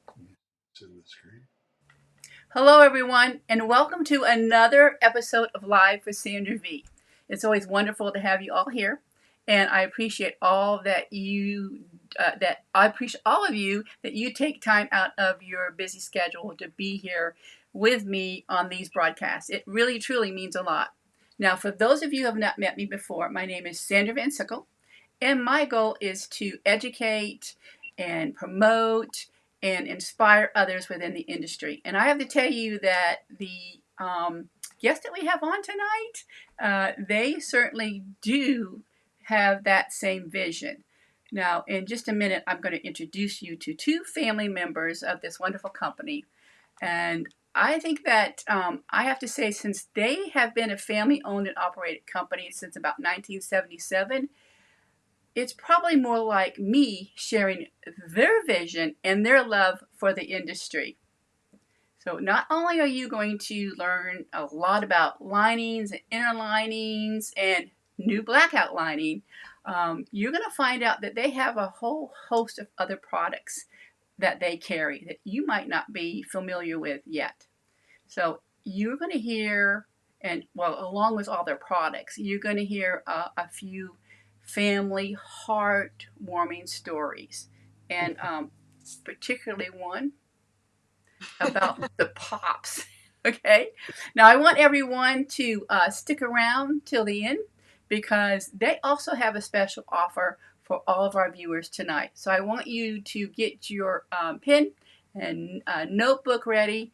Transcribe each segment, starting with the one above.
It's in the screen. Hello, everyone, and welcome to another episode of Live with Sandra V. It's always wonderful to have you all here, and I appreciate all that I appreciate all of you that you take time out of your busy schedule to be here with me on these broadcasts. It really, truly means a lot. Now, for those of you who have not met me before, my name is Sandra Vansickle, and my goal is to educate and promote and inspire others within the industry. And I have to tell you that the guests that we have on tonight, they certainly do have that same vision. Now, in just a minute, I'm going to introduce you to two family members of this wonderful company. And I think that I have to say, since they have been a family owned and operated company since about 1977, it's probably more like me sharing their vision and their love for the industry. So not only are you going to learn a lot about linings and inner linings and new blackout lining, you're going to find out that they have a whole host of other products that they carry that you might not be familiar with yet. So you're going to hear, and well, along with all their products, you're going to hear a few family heartwarming stories, and particularly one about the pops. Okay, now I want everyone to stick around till the end because they also have a special offer for all of our viewers tonight. So I want you to get your pen and notebook ready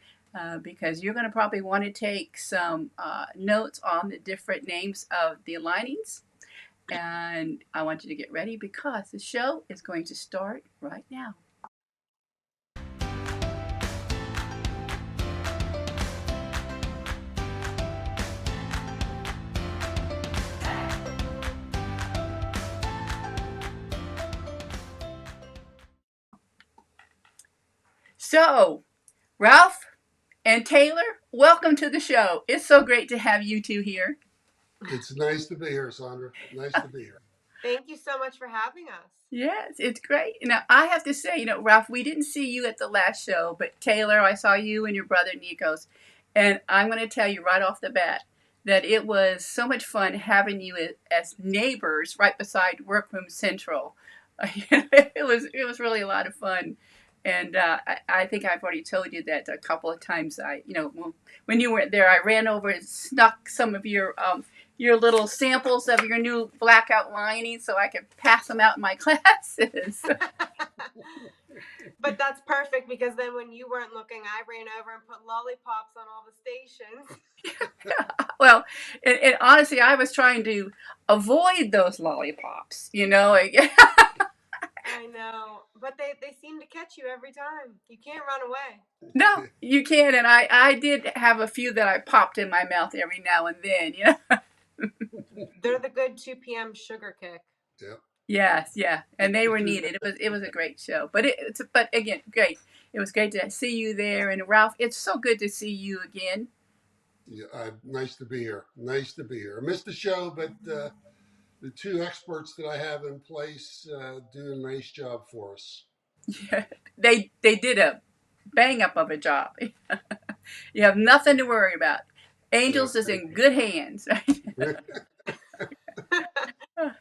because you're going to probably want to take some notes on the different names of the linings. And I want you to get ready because the show is going to start right now. So, Ralph and Taylor, welcome to the show. It's so great to have you two here. It's nice to be here, Sandra. Nice to be here. Thank you so much for having us. Yes, it's great. Now, I have to say, Ralph, we didn't see you at the last show, but Taylor, I saw you and your brother Nikos. And I'm going to tell you right off the bat that it was so much fun having you as neighbors right beside Workroom Central. It was really a lot of fun. And I think I've already told you that a couple of times. When you weren't there, I ran over and snuck some of your little samples of your new blackout lining so I could pass them out in my classes. But that's perfect because then when you weren't looking, I ran over and put lollipops on all the stations. Well, and honestly, I was trying to avoid those lollipops, I know, but they seem to catch you every time. You can't run away. No, you can't. And I did have a few that I popped in my mouth every now and then, They're the good 2 p.m. sugar kick. Yep. Yes, yeah, and they were needed. It was a great show, but again, great. It was great to see you there, and Ralph, it's so good to see you again. Yeah, nice to be here. Nice to be here. I missed the show, but the two experts that I have in place do a nice job for us. Yeah, they did a bang up of a job. You have nothing to worry about. Angels is in good hands.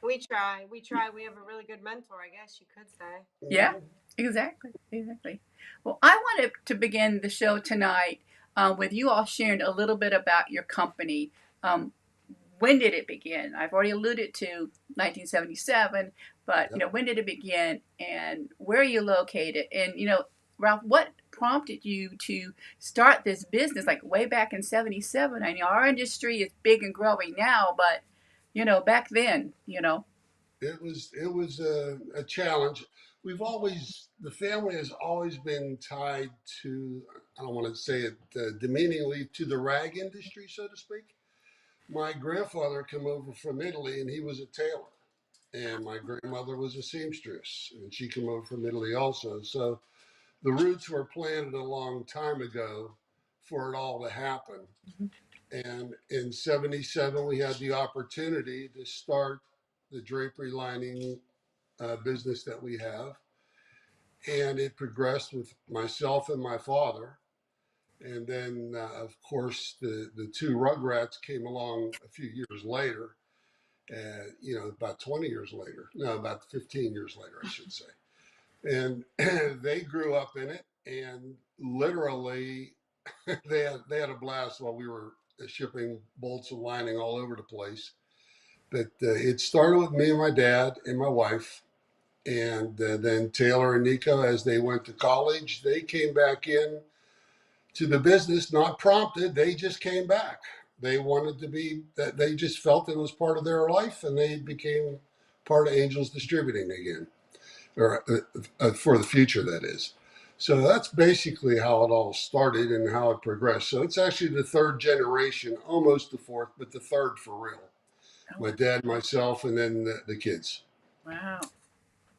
We try. We have a really good mentor, I guess you could say. Yeah, exactly. Well, I wanted to begin the show tonight with you all sharing a little bit about your company. Um, when did it begin? I've already alluded to 1977, but Yep. When did it begin, and where are you located? And Ralph, what prompted you to start this business like way back in '77? I know our industry is big and growing now, but back then. It was a challenge. The family has always been tied to, I don't want to say it demeaningly, to the rag industry, so to speak. My grandfather came over from Italy and he was a tailor. And my grandmother was a seamstress and she came over from Italy also. So the roots were planted a long time ago for it all to happen. And in 77, we had the opportunity to start the drapery lining business that we have. and it progressed with myself and my father. And then, of course, the two Rugrats came along a few years later, about 20 years later. No, about 15 years later, I should say. And they grew up in it, and literally they had a blast while we were shipping bolts and lining all over the place. But it started with me and my dad and my wife, and then Taylor and Nico, as they went to college, they came back in to the business, not prompted. They just came back. They wanted to be that. They just felt it was part of their life, and they became part of Angels Distributing again, or for the future, that is. So that's basically how it all started and how it progressed. So it's actually the third generation, almost the fourth, but the third for real. My dad, myself, and then the kids. Wow.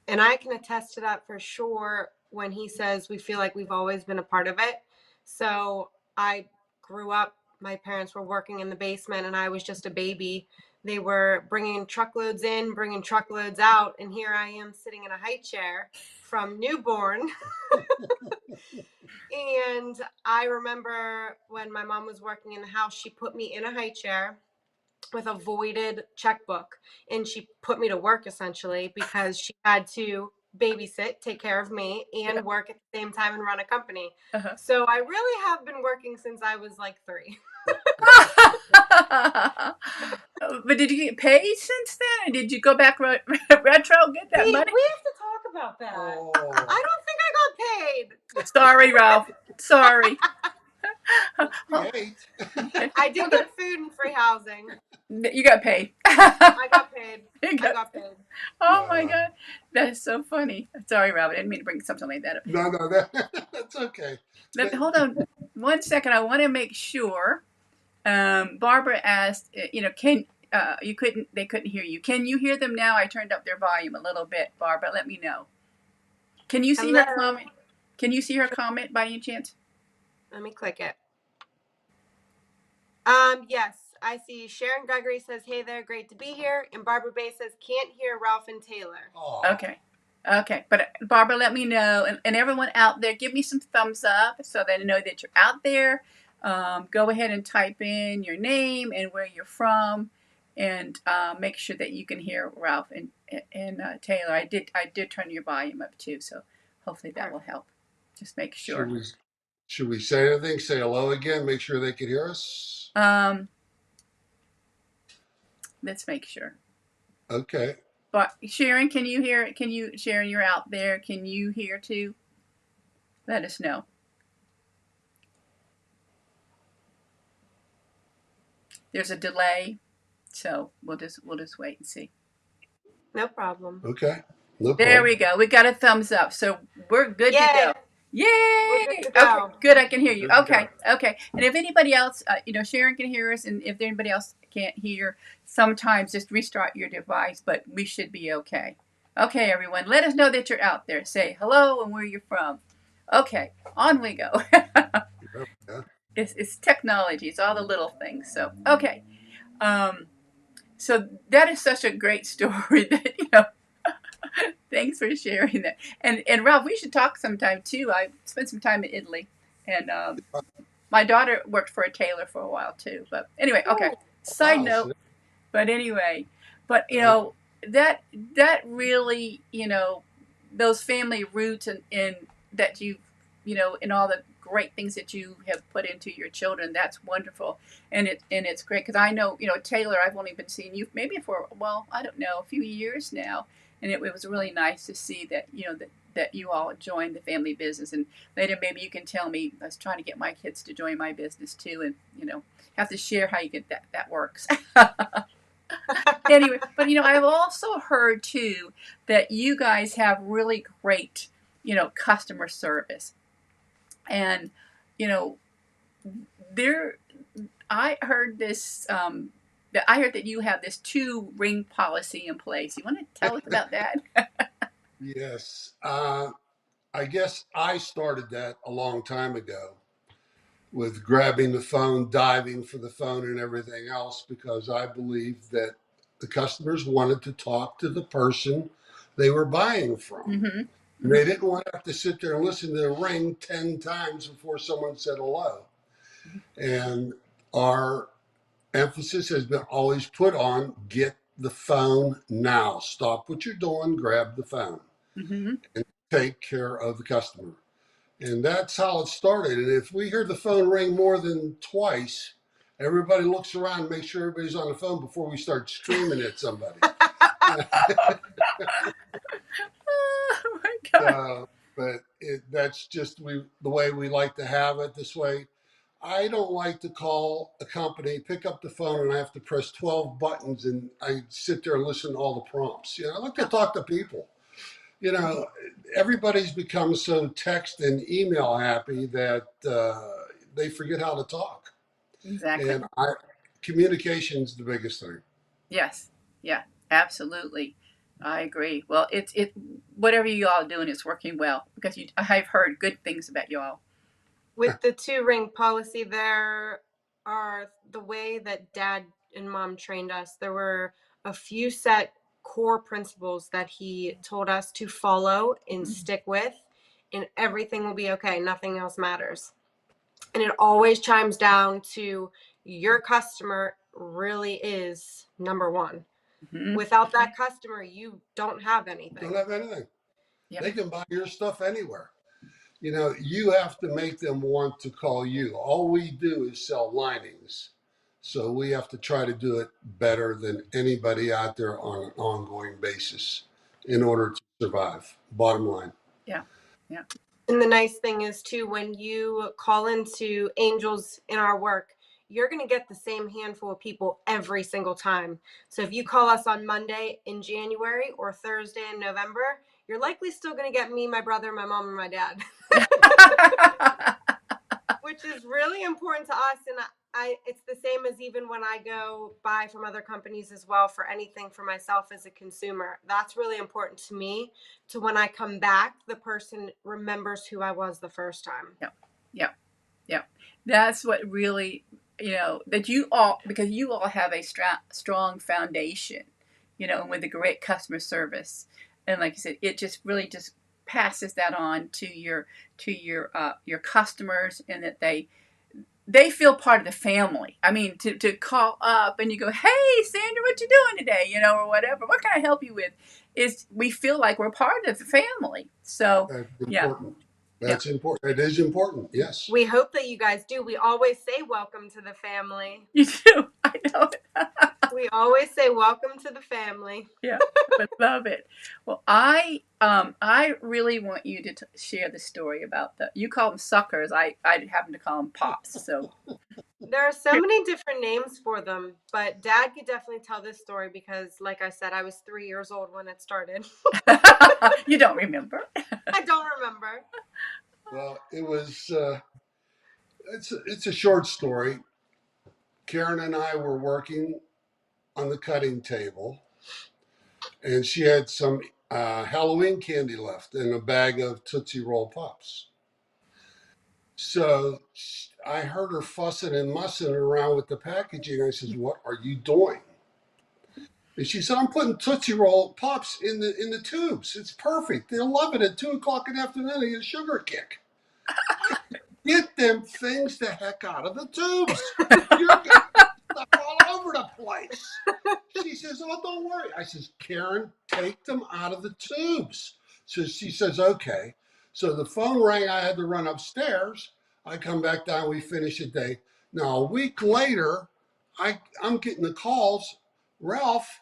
And I can attest to that for sure when he says we feel like we've always been a part of it. So I grew up, my parents were working in the basement and I was just a baby. They were bringing truckloads in, bringing truckloads out. And here I am sitting in a high chair from newborn. And I remember when my mom was working in the house, she put me in a high chair with a voided checkbook, and she put me to work essentially because she had to babysit, take care of me, and work at the same time and run a company. Uh-huh. So I really have been working since I was like 3. But did you get paid since then? And did you go back retro, get that we money? have to talk about that. Oh. I don't think I got paid. Sorry, Ralph. Sorry. Great. I did get food and free housing. You got paid. I got paid. I got paid. Oh my God. That is so funny. Sorry, Ralph. I didn't mean to bring something like that up. No, that's okay. Hold on 1 second. I want to make sure. Barbara asked, they couldn't hear you. Can you hear them now? I turned up their volume a little bit, Barbara. Let me know. Can you see her comment? Can you see her comment by any chance? Let me click it. Yes, I see. Sharon Gregory says, "Hey there, great to be here." And Barbara Bay says, "Can't hear Ralph and Taylor." Oh. Okay. But Barbara, let me know. And everyone out there, give me some thumbs up so that I know that you're out there. Go ahead and type in your name and where you're from, and make sure that you can hear Ralph and Taylor. I did turn your volume up too, so hopefully that will help. Just make sure. Should we say anything? Say hello again. Make sure they can hear us. Let's make sure. Okay. But Sharon, can you hear? Sharon, you're out there. Can you hear too? Let us know. There's a delay, so we'll just wait and see. No problem. Okay. No problem. There we go. We got a thumbs up, so we're good to go. Yay! We're good to go. Okay, good. I can hear you. Okay. And if anybody else, Sharon can hear us, and if anybody else can't hear, sometimes just restart your device, but we should be okay. Okay, everyone, let us know that you're out there. Say hello and where you're from. Okay, on we go. Yeah. It's technology. It's all the little things. So, okay. So that is such a great story that, thanks for sharing that. And Ralph, we should talk sometime too. I spent some time in Italy, and my daughter worked for a tailor for a while too. But anyway, okay. Side note. But anyway, that really, those family roots and that you, and all the great things that you have put into your children, that's wonderful. And it's great because I know, Taylor, I've only been seeing you maybe for, I don't know, a few years now. And it was really nice to see that, that you all joined the family business. And later, maybe you can tell me, I was trying to get my kids to join my business too. And, have to share how you get that works. Anyway, but, I've also heard too that you guys have really great, customer service. And, I heard this, I heard that you have this 2-ring policy in place. You want to tell us about that? Yes. I guess I started that a long time ago with grabbing the phone, diving for the phone and everything else, because I believed that the customers wanted to talk to the person they were buying from. Mm-hmm. And they didn't want to have to sit there and listen to the ring 10 times before someone said hello. And our emphasis has been always put on get the phone now. Stop what you're doing, grab the phone, Mm-hmm. and take care of the customer. And that's how it started. And if we hear the phone ring more than twice, everybody looks around and makes sure everybody's on the phone before we start screaming at somebody. Oh my God. But that's just the way we like to have it this way. I don't like to call a company, pick up the phone, and I have to press 12 buttons and I sit there and listen to all the prompts. I like to talk to people. Everybody's become so text and email happy that they forget how to talk. Exactly. And communication's the biggest thing. Yes. Yeah. Absolutely. I agree. Well, it whatever you all are doing is working well because I've heard good things about you all. With the 2-ring policy, there are the way that Dad and Mom trained us. There were a few set core principles that he told us to follow and stick with, and everything will be okay. Nothing else matters. And it always chimes down to your customer really is number one. Mm-hmm. Without that customer, you don't have anything. Don't have anything. Yep. They can buy your stuff anywhere. You have to make them want to call you. All we do is sell linings. So we have to try to do it better than anybody out there on an ongoing basis in order to survive. Bottom line. Yeah. Yeah. And the nice thing is, too, when you call into Angels in our work, you're going to get the same handful of people every single time. So if you call us on Monday in January or Thursday in November, you're likely still going to get me, my brother, my mom, and my dad, which is really important to us. And it's the same as even when I go buy from other companies as well for anything for myself as a consumer. That's really important to me. To when I come back, the person remembers who I was the first time. Yep. Yep. Yep. That's what really, that you all, because you all have a strong foundation, with a great customer service. And like you said, it just really just passes that on to your customers, and that they feel part of the family. I mean, to call up and you go, hey, Sandra, what you doing today? Or whatever. What can I help you with? We feel like we're part of the family. So, That's yeah. important. That's important. It is important. Yes. We hope that you guys do. We always say welcome to the family. You do. I know it. We always say welcome to the family. Yeah, I love it. Well, I really want you to share the story about you call them suckers. I happen to call them pops. So there are so many different names for them, but Dad could definitely tell this story because, like I said, I was 3 years old when it started. You don't remember? I don't remember. Well, it was. It's a short story. Karen and I were working on the cutting table, and she had some Halloween candy left in a bag of Tootsie Roll Pops. So I heard her fussing and mussing around with the packaging. I says, "What are you doing?" And she said, "I'm putting Tootsie Roll Pops in the tubes. It's perfect. They'll love it at 2:00 in the afternoon. They get a sugar kick." Get them things the heck out of the tubes. You're getting stuff all over the place. She says, "Oh, don't worry." I says, "Karen, take them out of the tubes." So she says, "Okay." So the phone rang. I had to run upstairs. I come back down. We finish the day. Now, a week later, I'm getting the calls. "Ralph,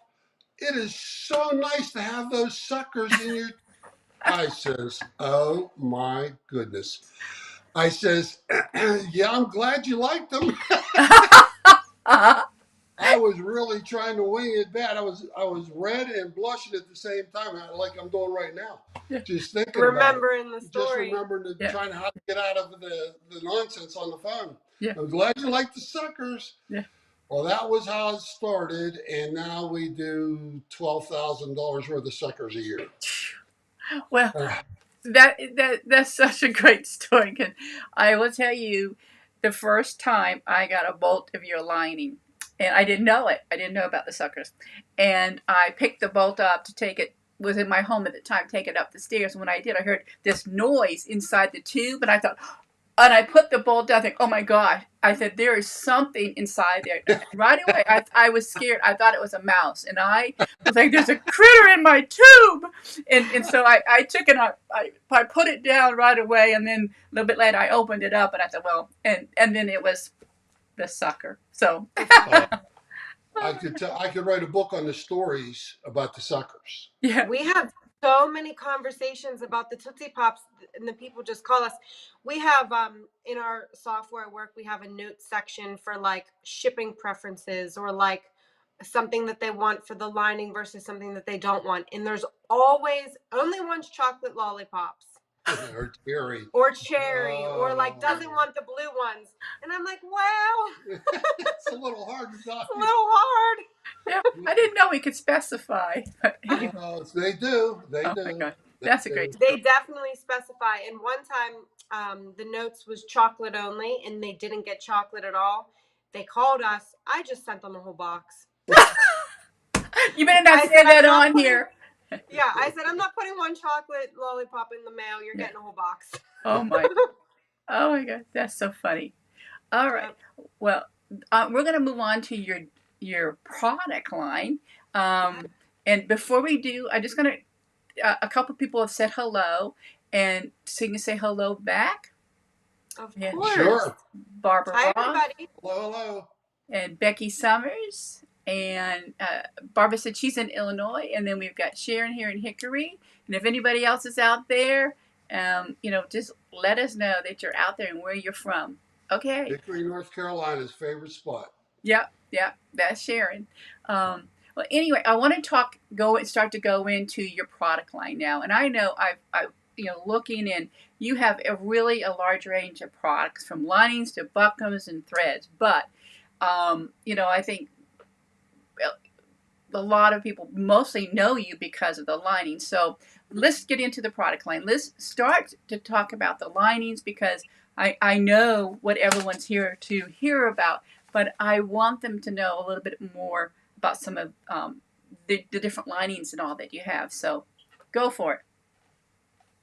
it is so nice to have those suckers in your..." I says, "Oh my goodness." I says, "Yeah, I'm glad you liked them." I was really trying to wing it bad. I was red and blushing at the same time, like I'm doing right now. Yeah. Just thinking Remembering about it. the story. Just remembering trying how to get out of the nonsense on the phone. Yeah. I'm glad you like the suckers. Yeah. Well, that was how it started, and now we do $12,000 worth of suckers a year. Well, that's such a great story. Cause I will tell you, the first time I got a bolt of your lining, and I didn't know it. I didn't know about the suckers, and I picked the bolt up to take it was in my home at the time, taking it up the stairs. And when I did, I heard this noise inside the tube, and I thought, and I put the bowl down. I think, oh my God! I said, there is something inside there. And right away, I was scared. I thought it was a mouse, and I was like, "There's a critter in my tube!" And so I took it. I put it down right away, and then a little bit later, I opened it up, and I thought, well, and then it was the sucker. So. I could write a book on the stories about the suckers. Yeah. We have so many conversations about the Tootsie Pops, and the people just call us. We have in our software work, we have a note section for like shipping preferences or like something that they want for the lining versus something that they don't want. And there's always only wants chocolate lollipops. Or cherry. Or cherry, or like doesn't want the blue ones. And I'm like, well, it's a little hard to talk. It's a little hard. Yeah, I didn't know we could specify. But anyway. They do. They Oh do. my God. That's a great They definitely specify. And one time, the notes was chocolate only, and they didn't get chocolate at all. They called us. I just sent them a whole box. You better not say that on here. Yeah, I said, I'm not putting one chocolate lollipop in the mail. You're getting a whole box. Oh my God, that's so funny. All right, well, we're going to move on to your product line. And before we do, I'm just going to, a couple people have said hello, and so you can say hello back. Of Yeah. course. Sure. Barbara Hi, Ross everybody. Hello. and Becky Summers. And Barbara said she's in Illinois. And then we've got Sharon here in Hickory. And if anybody else is out there, just let us know that you're out there and where you're from. Okay. Hickory, North Carolina's favorite spot. Yep, that's Sharon. Well, anyway, I want to start to go into your product line now. And I know I've looking in, you have a large range of products from linings to buckles and threads. But, I think a lot of people mostly know you because of the linings. So let's get into the product line. Let's start to talk about the linings because I know what everyone's here to hear about, but I want them to know a little bit more about some of the different linings and all that you have. So go for it.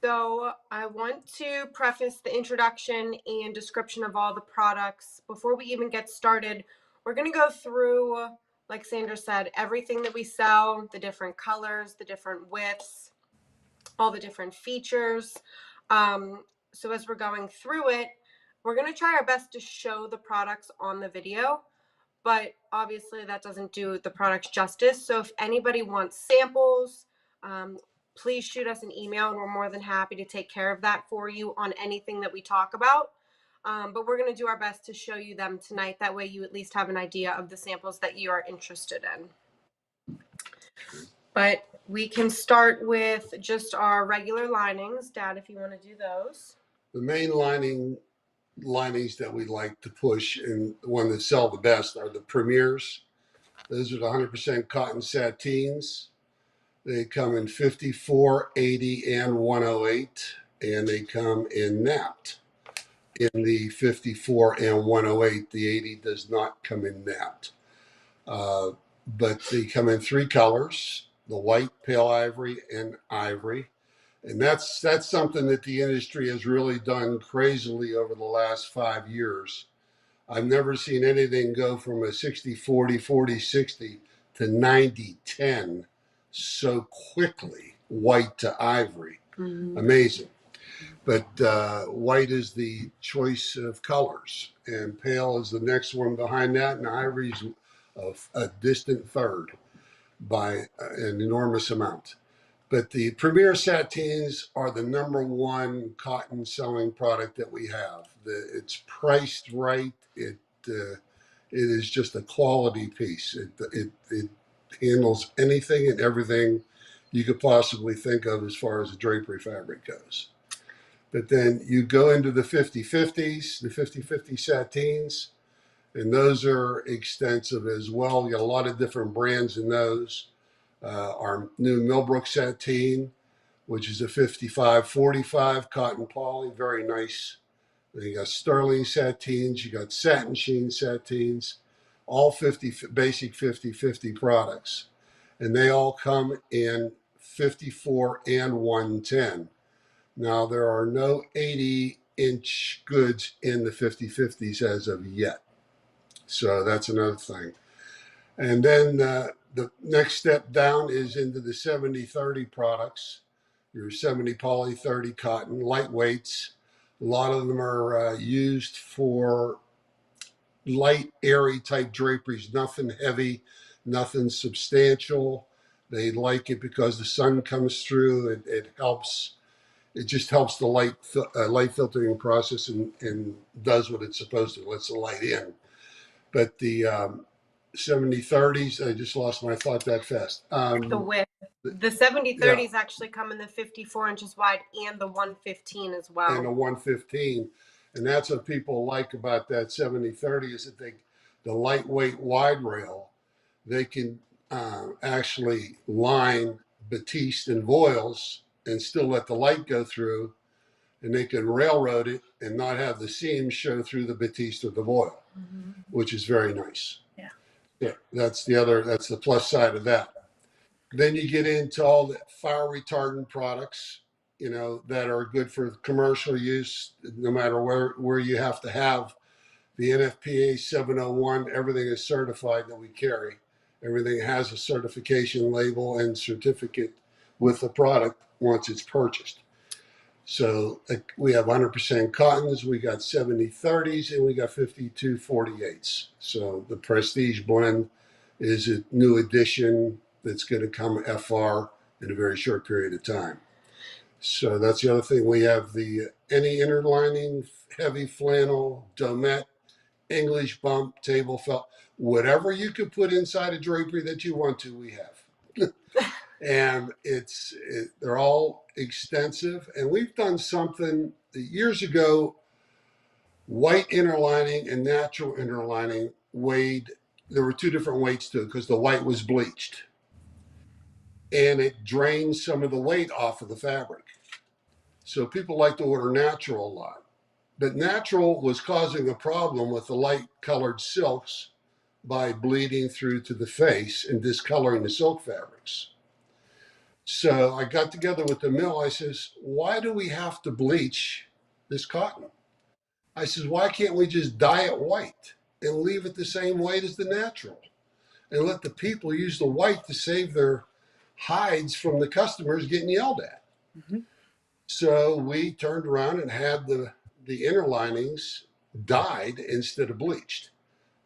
So I want to preface the introduction and description of all the products. Before we even get started, we're going to go through, like Sandra said, everything that we sell, the different colors, the different widths, all the different features. So as we're going through it, we're going to try our best to show the products on the video, but obviously that doesn't do the products justice. So if anybody wants samples, please shoot us an email and we're more than happy to take care of that for you on anything that we talk about. But we're going to do our best to show you them tonight. That way you at least have an idea of the samples that you are interested in. But we can start with just our regular linings. Dad, if you want to do those. The main linings that we like to push and the one that sell the best are the Premiers. Those are the 100% cotton sateens. They come in 54, 80, and 108, and they come in napped. In the 54 and 108, the 80 does not come in napped. But they come in three colors, the white, pale ivory, and ivory. And that's something that the industry has really done crazily over the last 5 years. I've never seen anything go from a 60-40, 40-60 to 90-10 so quickly, white to ivory. Mm-hmm. Amazing. But white is the choice of colors, and pale is the next one behind that, and ivory's a distant third by an enormous amount. But the Premier Sateens are the #1 cotton sewing product that we have. It's priced right. It is just a quality piece. It handles anything and everything you could possibly think of as far as the drapery fabric goes. But then you go into the 50-50s, the 50-50 sateens, and those are extensive as well. You got a lot of different brands in those. Our new Millbrook sateen, which is a 55-45 cotton poly, very nice. Then you got sterling sateens, you got satin sheen sateens, all basic 50-50 products. And they all come in 54 and 110. Now, there are no 80-inch goods in the 50/50s as of yet. So that's another thing. And then the next step down is into the 70/30 products. Your 70 poly, 30 cotton, lightweights. A lot of them are used for light, airy type draperies, nothing heavy, nothing substantial. They like it because the sun comes through. It helps. It just helps the light filtering process and does what it's supposed to. Lets the light in. But the 70/30s, I just lost my thought that fast. The width. The 70/30s actually come in the 54 inches wide and the 115 as well. And a 115. And that's what people like about that 70/30 is that the lightweight wide rail, they can actually line batiste and voiles and still let the light go through, and they can railroad it and not have the seams show through the batiste or the voile, which is very nice. Yeah, that's the plus side of that. Then you get into all the fire retardant products, that are good for commercial use, no matter where you have to have the NFPA 701. Everything is certified that we carry. Everything has a certification label and certificate with the product once it's purchased. So we have 100% cottons, we got 70/30s, and we got 52/48s. So the Prestige blend is a new addition that's going to come FR in a very short period of time. So that's the other thing. We have the any inner lining, heavy flannel, domette, English bump, table felt, whatever you could put inside a drapery that you want to, we have. And they're all extensive. And we've done something years ago. White inner lining and natural inner lining weighed. There were two different weights to it because the white was bleached, and it drained some of the weight off of the fabric. So people like to order natural a lot. But natural was causing a problem with the light colored silks by bleeding through to the face and discoloring the silk fabrics. So I got together with the mill. I says, why do we have to bleach this cotton? I says, why can't we just dye it white and leave it the same weight as the natural and let the people use the white to save their hides from the customers getting yelled at? Mm-hmm. So we turned around and had the inner linings dyed instead of bleached.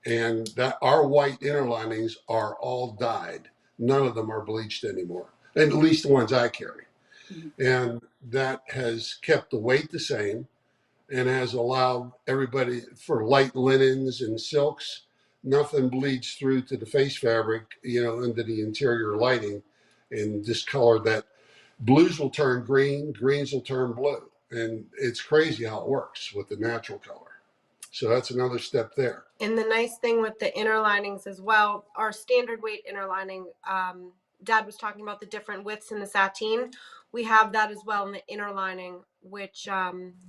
And that our white inner linings are all dyed. None of them are bleached anymore, at least the ones I carry. Mm-hmm. And that has kept the weight the same and has allowed everybody, for light linens and silks, nothing bleeds through to the face fabric, into the interior lighting and discolor that. Blues will turn green, greens will turn blue. And it's crazy how it works with the natural color. So that's another step there. And the nice thing with the inner linings as well, our standard weight inner lining, Dad was talking about the different widths in the sateen. We have that as well in the inner lining, which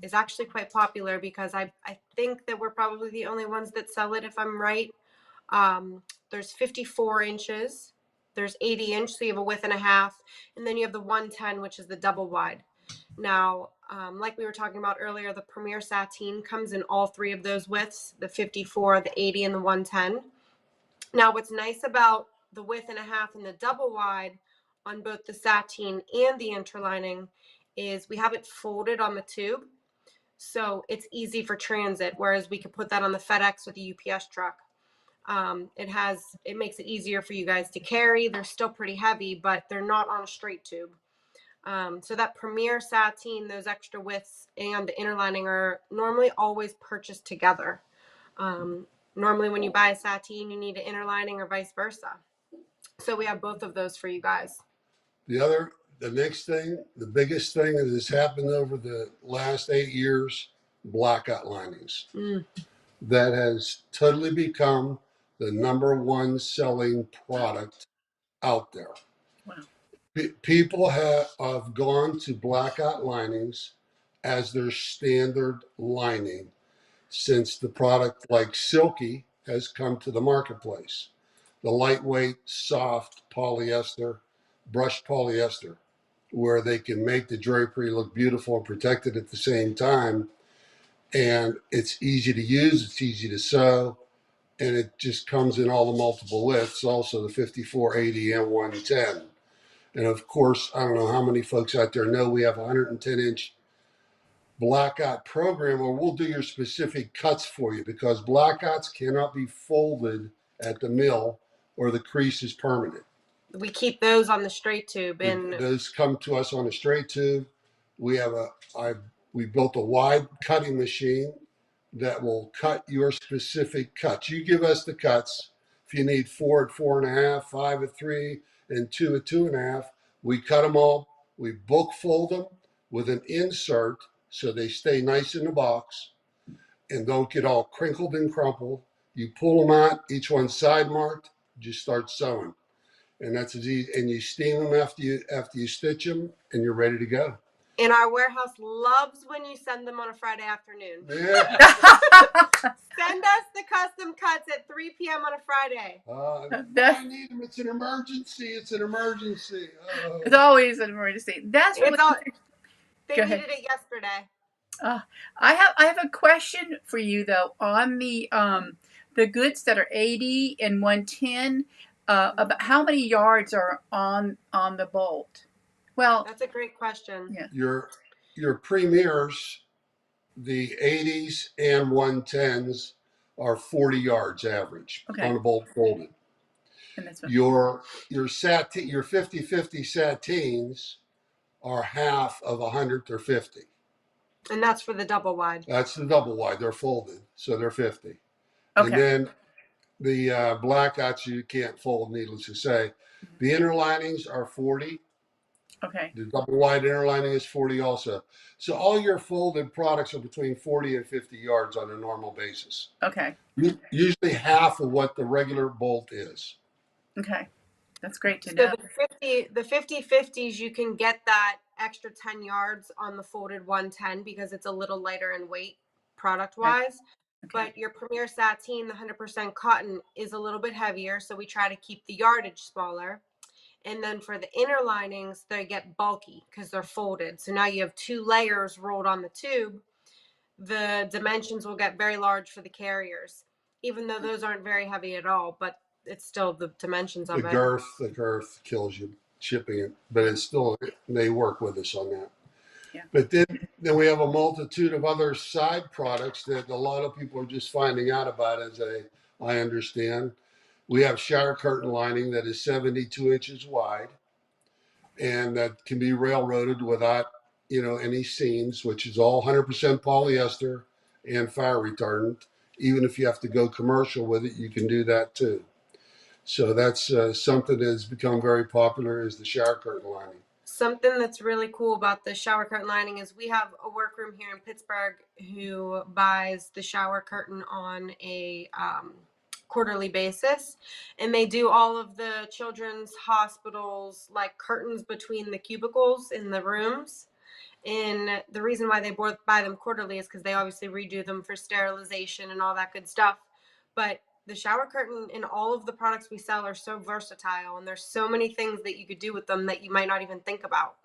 is actually quite popular because I think that we're probably the only ones that sell it, if I'm right. There's 54 inches. There's 80 inch, so you have a width and a half. And then you have the 110, which is the double wide. Now, like we were talking about earlier, the Premier Sateen comes in all three of those widths, the 54, the 80, and the 110. Now, what's nice about the width and a half and the double wide on both the sateen and the interlining is we have it folded on the tube. So it's easy for transit, whereas we could put that on the FedEx or the UPS truck. It makes it easier for you guys to carry. They're still pretty heavy, but they're not on a straight tube. So that Premier Sateen, those extra widths and the inner lining are normally always purchased together. Normally when you buy a sateen, you need an inner lining or vice versa. So we have both of those for you guys. The next thing, the biggest thing that has happened over the last 8 years, blackout linings. That has totally become the number one selling product out there. Wow. People have gone to blackout linings as their standard lining since the product like Silky has come to the marketplace. The lightweight, soft polyester, brushed polyester. where they can make the drapery look beautiful and protected at the same time. And it's easy to use, it's easy to sew, and it just comes in all the multiple widths, also the 54, 80, and 110. And of course, I don't know how many folks out there know we have a 110-inch blackout program where we'll do your specific cuts for you, because blackouts cannot be folded at the mill or the crease is permanent. We keep those on the straight tube, and Those come to us on a straight tube. We built a wide cutting machine that will cut your specific cuts. You give us the cuts. If you need 4 at 4.5, 5 at 3, and 2 at 2.5, we cut them all. We bulk fold them with an insert so they stay nice in the box and don't get all crinkled and crumpled. You pull them out, each one side marked, just start sewing. And that's as easy. And you steam them after you stitch them, and you're ready to go. And our warehouse loves when you send them on a Friday afternoon. Yeah. Send us the custom cuts at 3 p.m. on a Friday. I need them. It's an emergency. It's an emergency. It's always an emergency. That's really. They needed it yesterday. I have a question for you though on the goods that are 80 and 110. About how many yards are on the bolt? Well, that's a great question. Yeah. Your premiers, the 80s and 110s, are 40 yards average on a bolt folded. And that's your 50-50 satins are half of 100th or 50. And that's for the double wide. That's the double wide. They're folded, so they're 50. Okay. And then the blackouts you can't fold, needless to say. The inner linings are 40. Okay. The double wide inner lining is 40 also. So all your folded products are between 40 and 50 yards on a normal basis. Okay. Usually half of what the regular bolt is. Okay. That's great to know. The 50-50s, you can get that extra 10 yards on the folded 110 because it's a little lighter in weight product-wise. Okay. But your Premier Sateen, the 100% cotton, is a little bit heavier, so we try to keep the yardage smaller. And then for the inner linings, they get bulky because they're folded. So now you have 2 layers rolled on the tube. The dimensions will get very large for the carriers, even though those aren't very heavy at all, but it's still the dimensions of it. The girth kills you shipping it, but it's still, they work with us on that. Yeah. But then we have a multitude of other side products that a lot of people are just finding out about, as I understand. We have shower curtain lining that is 72 inches wide, and that can be railroaded without, any seams, which is all 100% polyester and fire retardant. Even if you have to go commercial with it, you can do that too. So that's something that has become very popular, is the shower curtain lining. Something that's really cool about the shower curtain lining is we have a workroom here in Pittsburgh who buys the shower curtain on a quarterly basis, and they do all of the children's hospitals like curtains between the cubicles in the rooms. And the reason why they buy them quarterly is because they obviously redo them for sterilization and all that good stuff. But the shower curtain and all of the products we sell are so versatile, and there's so many things that you could do with them that you might not even think about.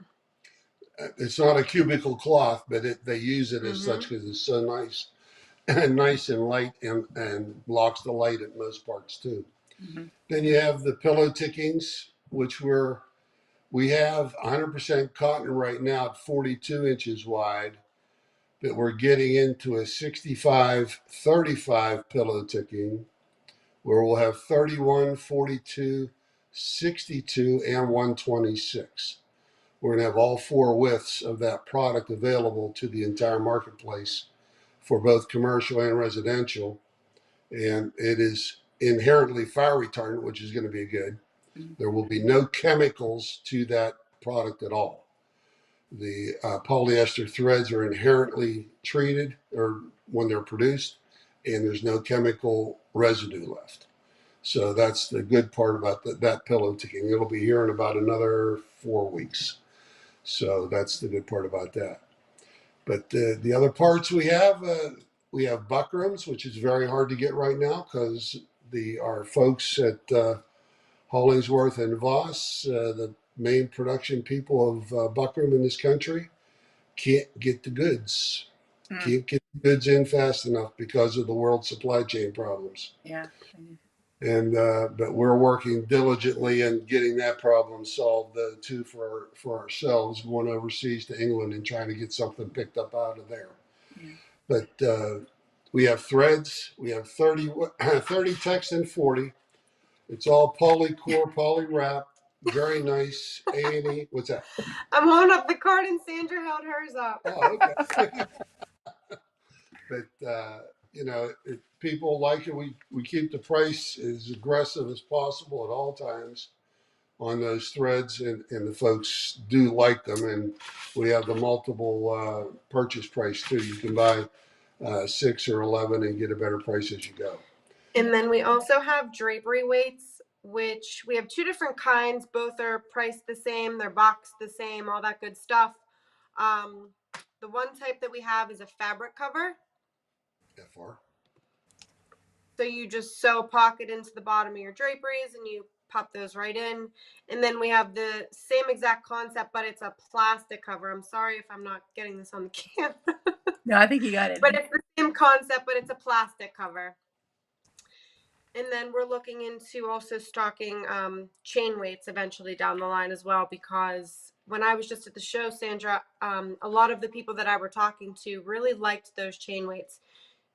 It's not a cubicle cloth, but they use it as such because it's so nice and light and blocks the light at most parts too. Then you have the pillow tickings, which we have 100% cotton right now at 42 inches wide, but we're getting into a 65-35 pillow ticking, where we'll have 31, 42, 62, and 126. We're going to have all 4 widths of that product available to the entire marketplace for both commercial and residential. And it is inherently fire retardant, which is going to be good. There will be no chemicals to that product at all. The polyester threads are inherently treated or when they're produced, and there's no chemical residue left. So that's the good part about that pillow ticking. It'll be here in about another 4 weeks. So that's the good part about that. But the other parts we have Buckrams, which is very hard to get right now because our folks at Hollingsworth and Voss, the main production people of Buckram in this country can't get the goods. Can't get the goods in fast enough because of the world supply chain problems. Yeah. And but we're working diligently in getting that problem solved too for ourselves, going overseas to England and trying to get something picked up out of there. Yeah. But we have threads. We have 30, 30 text and 40. It's all polycore, poly wrap. Very nice. A&E. What's that? I'm holding up the card and Sandra held hers up. Oh, okay. But people like it. We keep the price as aggressive as possible at all times on those threads, and the folks do like them. And we have the multiple purchase price too. You can buy 6 or 11 and get a better price as you go. And then we also have drapery weights, which we have 2 different kinds. Both are priced the same, they're boxed the same, all that good stuff. The one type that we have is a fabric cover. FR. So you just sew pocket into the bottom of your draperies and you pop those right in. And then we have the same exact concept, but it's a plastic cover. I'm sorry if I'm not getting this on the camera. No, I think you got it. But it's the same concept, but it's a plastic cover. And then we're looking into also stocking chain weights eventually down the line as well, because when I was just at the show, Sandra, a lot of the people that I were talking to really liked those chain weights.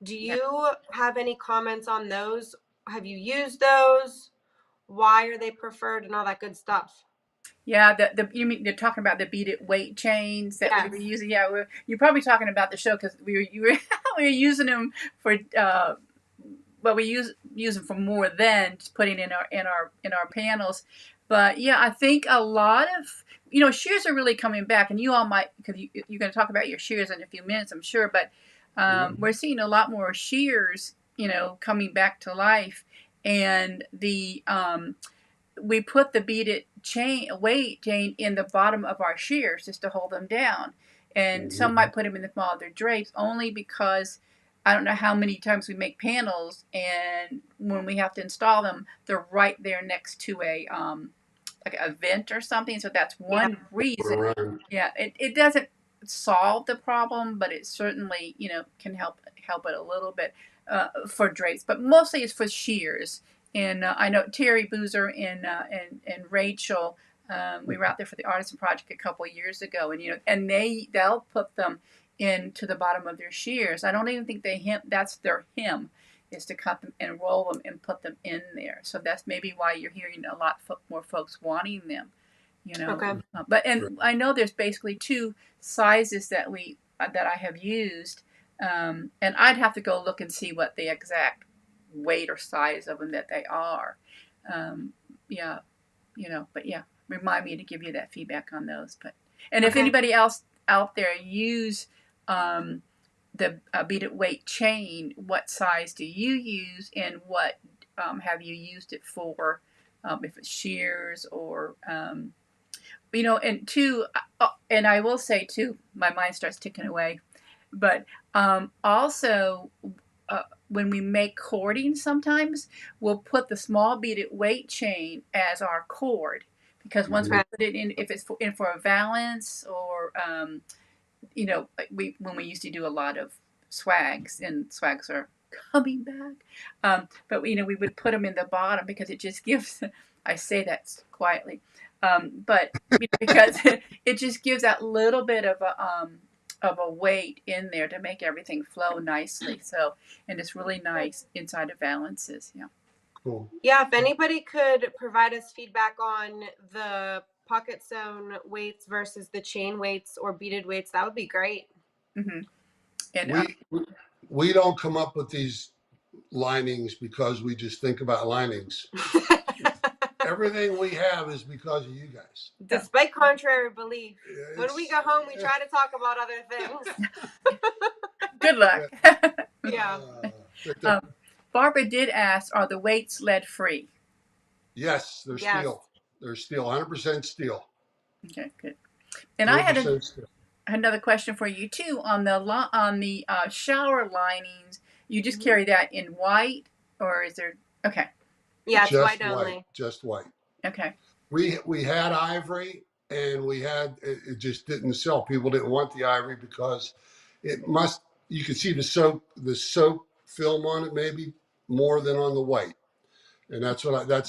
Do you have any comments on those? Have you used those? Why are they preferred and all that good stuff? Yeah, you mean they're talking about the beaded weight chains that we were using? Yeah, you're probably talking about the show because we were using them for well, we use them for more than just putting in our panels. But yeah, I think a lot of shears are really coming back, and you all might, because you're going to talk about your shears in a few minutes, I'm sure. But we're seeing a lot more shears, coming back to life, and we put the beaded weight chain in the bottom of our shears just to hold them down, and some might put them in the bottom of their drapes only because I don't know how many times we make panels, and when we have to install them, they're right there next to a like a vent or something. So that's one reason. Yeah, it doesn't solve the problem, but it certainly can help it a little bit for drapes. But mostly it's for shears. And I know Terry Boozer and Rachel. We were out there for the Artisan Project a couple of years ago, and they'll put them into the bottom of their shears. I don't even think they hem. That's their hem, is to cut them and roll them and put them in there. So that's maybe why you're hearing a lot more folks wanting them. Okay. But I know there's basically 2 sizes that I have used, and I'd have to go look and see what the exact weight or size of them that they are. But yeah, remind me to give you that feedback on those. And if anybody else out there use the beaded weight chain, what size do you use, and what have you used it for? If it's shears or and 2, and I will say too, my mind starts ticking away, but also when we make cording, sometimes we'll put the small beaded weight chain as our cord, because once we put it in, if it's in for a valance or when we used to do a lot of swags, and swags are coming back, but we would put them in the bottom because it just gives, I say that quietly, but because it just gives that little bit of a weight in there to make everything flow nicely. So, and it's really nice inside of valances. Yeah. Cool. Yeah, if anybody could provide us feedback on the pocket sewn weights versus the chain weights or beaded weights, that would be great. Mm-hmm. And we don't come up with these linings because we just think about linings. Everything we have is because of you guys. Despite contrary belief, when we go home, we try to talk about other things. Good luck. Yeah. Barbara did ask, are the weights lead free? Yes, they're steel. They're steel, 100% steel. Okay, good. And I had another question for you too on the shower linings. You just carry that in white, or is there? Okay. Yeah, it's white only. Just white. Okay. We had ivory, and it just didn't sell. People didn't want the ivory because it must. You could see the soap film on it maybe more than on the white, and that's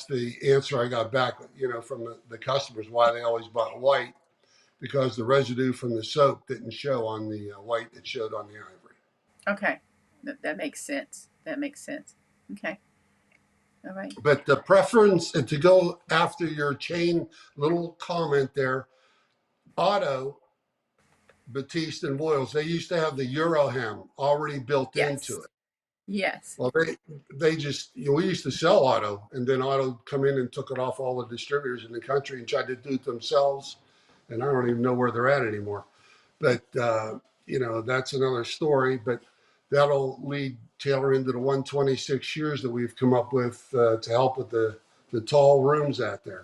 the answer I got back. From the customers why they always bought white, because the residue from the soap didn't show on the white; it showed on the ivory. Okay, that makes sense. That makes sense. Okay, all right. But the preference, and to go after your chain little comment there, Otto, Batiste, and Voiles, they used to have the Euro hem already built into Yes. it. Yes. Well, they just, we used to sell Otto, and then Otto come in and took it off all the distributors in the country and tried to do it themselves. And I don't even know where they're at anymore. But, that's another story. But that'll lead Taylor into the 126 shears that we've come up with to help with the tall rooms out there.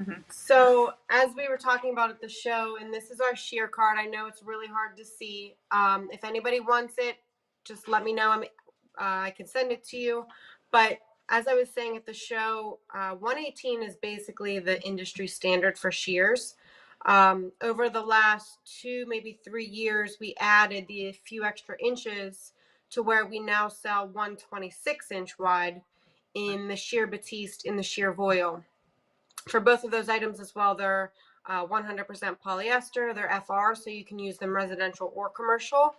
Mm-hmm. So as we were talking about at the show, and this is our shear card, I know it's really hard to see. If anybody wants it, just let me know. I can send it to you. But as I was saying at the show, 118 is basically the industry standard for shears. Over the last 2, maybe 3 years, we added the few extra inches to where we now sell 126 inch wide in the sheer batiste, in the sheer voile. For both of those items as well, they're 100% polyester, they're FR, so you can use them residential or commercial.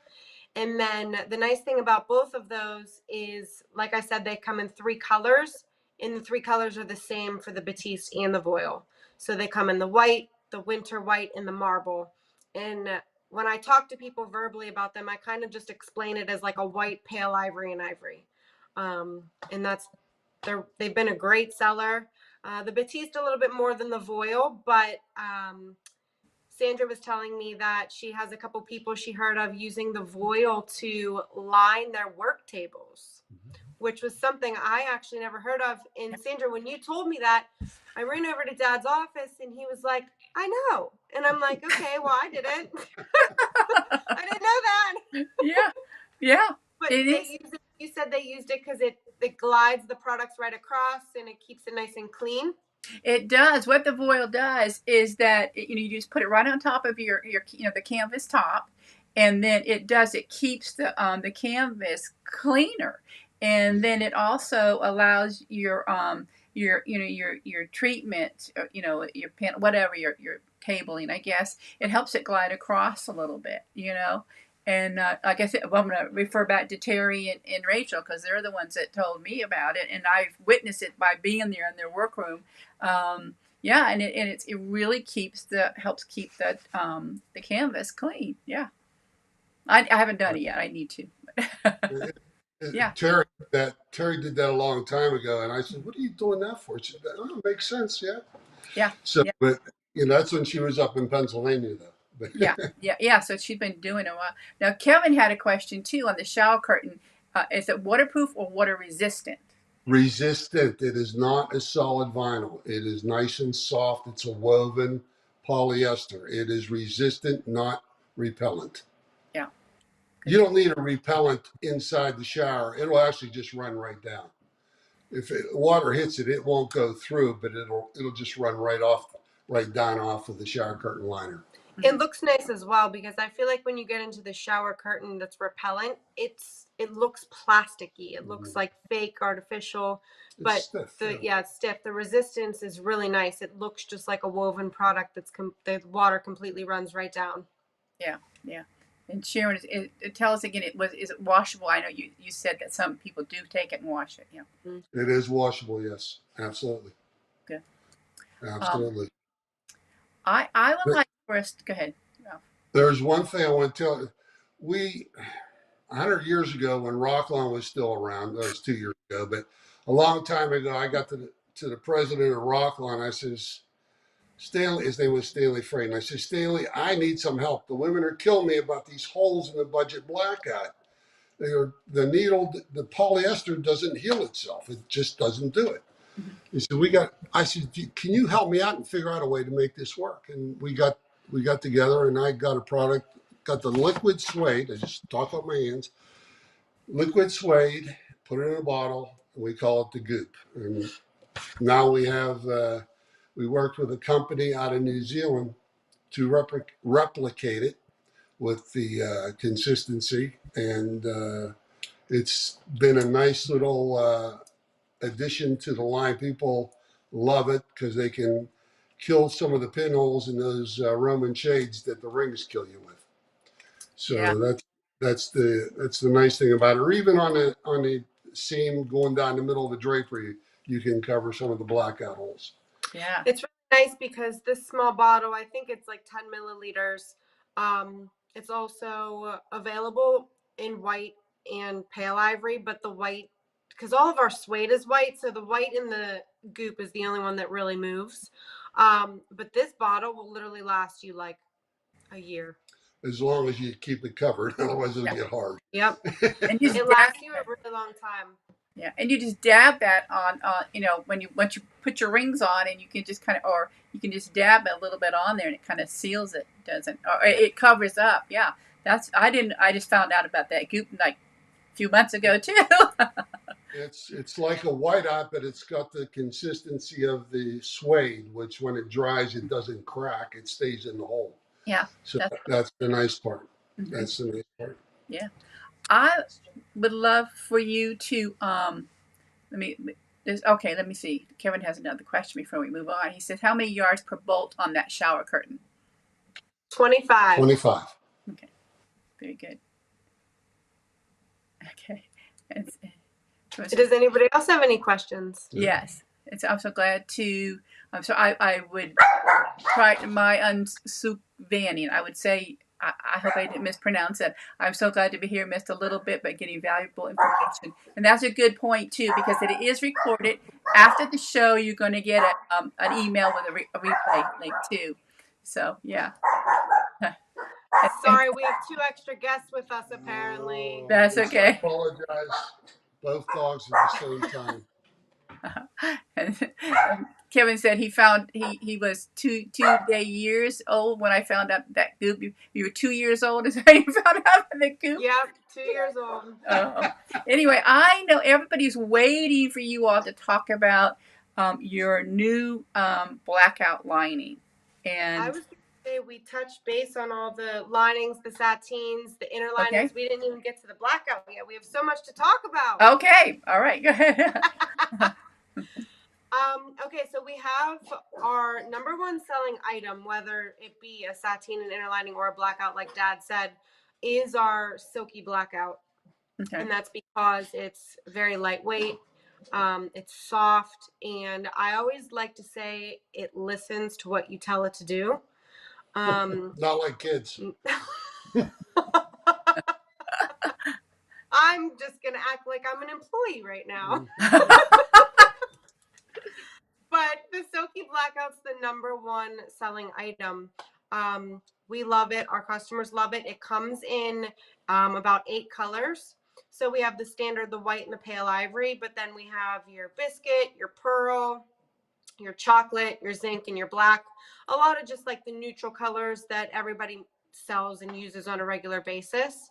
And then the nice thing about both of those is, like I said, they come in 3 colors, and the 3 colors are the same for the batiste and the voile. So they come in the white, the winter white, and the marble. And when I talk to people verbally about them, I kind of just explain it as like a white, pale ivory, and ivory. And they've been a great seller. The batiste a little bit more than the voile, but Sandra was telling me that she has a couple people she heard of using the voile to line their work tables, which was something I actually never heard of. And Sandra, when you told me that, I ran over to Dad's office and he was like, I know. And I'm like, okay, well, I didn't. I didn't know that. Yeah. But It they is. use it. You said they used it because it glides the products right across and it keeps it nice and clean. It does. What the voile does is that you just put it right on top of your the canvas top, and then it keeps the canvas cleaner, and then it also allows your treatment, your pen, whatever your tabling, I guess it helps it glide across a little bit, And like I said, I'm going to refer back to Terry and Rachel because they're the ones that told me about it, and I've witnessed it by being there in their workroom. And it really helps keep the canvas clean. Yeah, I haven't done it yet. I need to. Yeah. Terry did that a long time ago, and I said, "What are you doing that for?" She said, "Oh, it makes sense, yeah." Yeah. So, yeah. but that's when she was up in Pennsylvania, though. But Yeah. So she's been doing it a while. Now Kevin had a question too on the shower curtain. Is it waterproof or water resistant? Resistant. It is not a solid vinyl. It is nice and soft. It's a woven polyester. It is resistant, not repellent. Yeah. You don't need a repellent inside the shower. It'll actually just run right down. If water hits it, it won't go through, but it'll just run right down off of the shower curtain liner. It looks nice as well because I feel like when you get into the shower curtain that's repellent, it looks plasticky. It looks like fake, artificial, but it's stiff, it's stiff. The resistance is really nice. It looks just like a woven product the water completely runs right down. Yeah. And Sharon, tell us again. Is it washable? I know you said that some people do take it and wash it. Yeah. It is washable. Yes, absolutely. Good. Absolutely. I would like first. Go ahead. No. There's one thing I want to tell you. 100 years ago, when Rocklon was still around, that was 2 years ago, but a long time ago, I got to the president of Rocklon. I says, Stanley, his name was Stanley Frey, and I said, Stanley, I need some help. The women are killing me about these holes in the budget blackout. The needle, the polyester doesn't heal itself. It just doesn't do it. He said, I said, can you help me out and figure out a way to make this work? And we got together, and I got a product, got the liquid suede. I just talk up my hands. Liquid suede, put it in a bottle, and we call it the goop. And now we have We worked with a company out of New Zealand to replicate it with the consistency, and it's been a nice little addition to the line. People love it because they can kill some of the pinholes in those Roman shades that the rings kill you with. Yeah. So that's the nice thing about it. Or even on the seam going down the middle of the drapery, you can cover some of the blackout holes. Yeah. It's really nice because this small bottle, I think it's like 10 milliliters. It's also available in white and pale ivory, but the white, because all of our suede is white, so the white in the goop is the only one that really moves. But this bottle will literally last you like a year. As long as you keep it covered, otherwise it'll Yeah. get hard. Yep. And you It just lasts you a really long time. Yeah, and you just dab that on, once you put your rings on, and you can just or you can just dab a little bit on there, and it kind of seals it, doesn't, or it covers up. Yeah, I just found out about that goop like a few months ago too. It's like a whiteout, but it's got the consistency of the suede, which when it dries, it doesn't crack. It stays in the hole. Yeah, So that's the nice part. Mm-hmm. That's the nice part. Yeah, I would love for you to let me see. Kevin has another question before we move on. He says, "How many yards per bolt on that shower curtain?" 25. 25. Okay, very good. Okay. Does anybody else have any questions? Yes. I'm so glad to. I would try my Vanny, and I would say, I hope I didn't mispronounce it. I'm so glad to be here, missed a little bit, but getting valuable information. And that's a good point, too, because it is recorded. After the show, you're going to get an email with a replay link, too. So, yeah. Sorry, we have 2 extra guests with us, apparently. That's okay. I apologize. Both dogs at the same time. And Kevin said he was two years old when I found out that goop. You were 2 years old. Is that how you found out the goop? Yep, 2 years old. Anyway, I know everybody's waiting for you all to talk about your new blackout lining. And I was going to say we touched base on all the linings, the satines, the inner linings. Okay. We didn't even get to the blackout yet. We have so much to talk about. Okay. All right. Go ahead. Okay, so we have our number 1 selling item, whether it be a sateen and inner lining or a blackout, like Dad said, is our Silky Blackout. Okay. And that's because it's very lightweight, it's soft, and I always like to say it listens to what you tell it to do. Not like kids. I'm just gonna act like I'm an employee right now. But the Silky Blackout's the number 1 selling item. We love it. Our customers love it. It comes in about 8 colors. So we have the standard, the white and the pale ivory, but then we have your biscuit, your pearl, your chocolate, your zinc, and your black. A lot of just like the neutral colors that everybody sells and uses on a regular basis.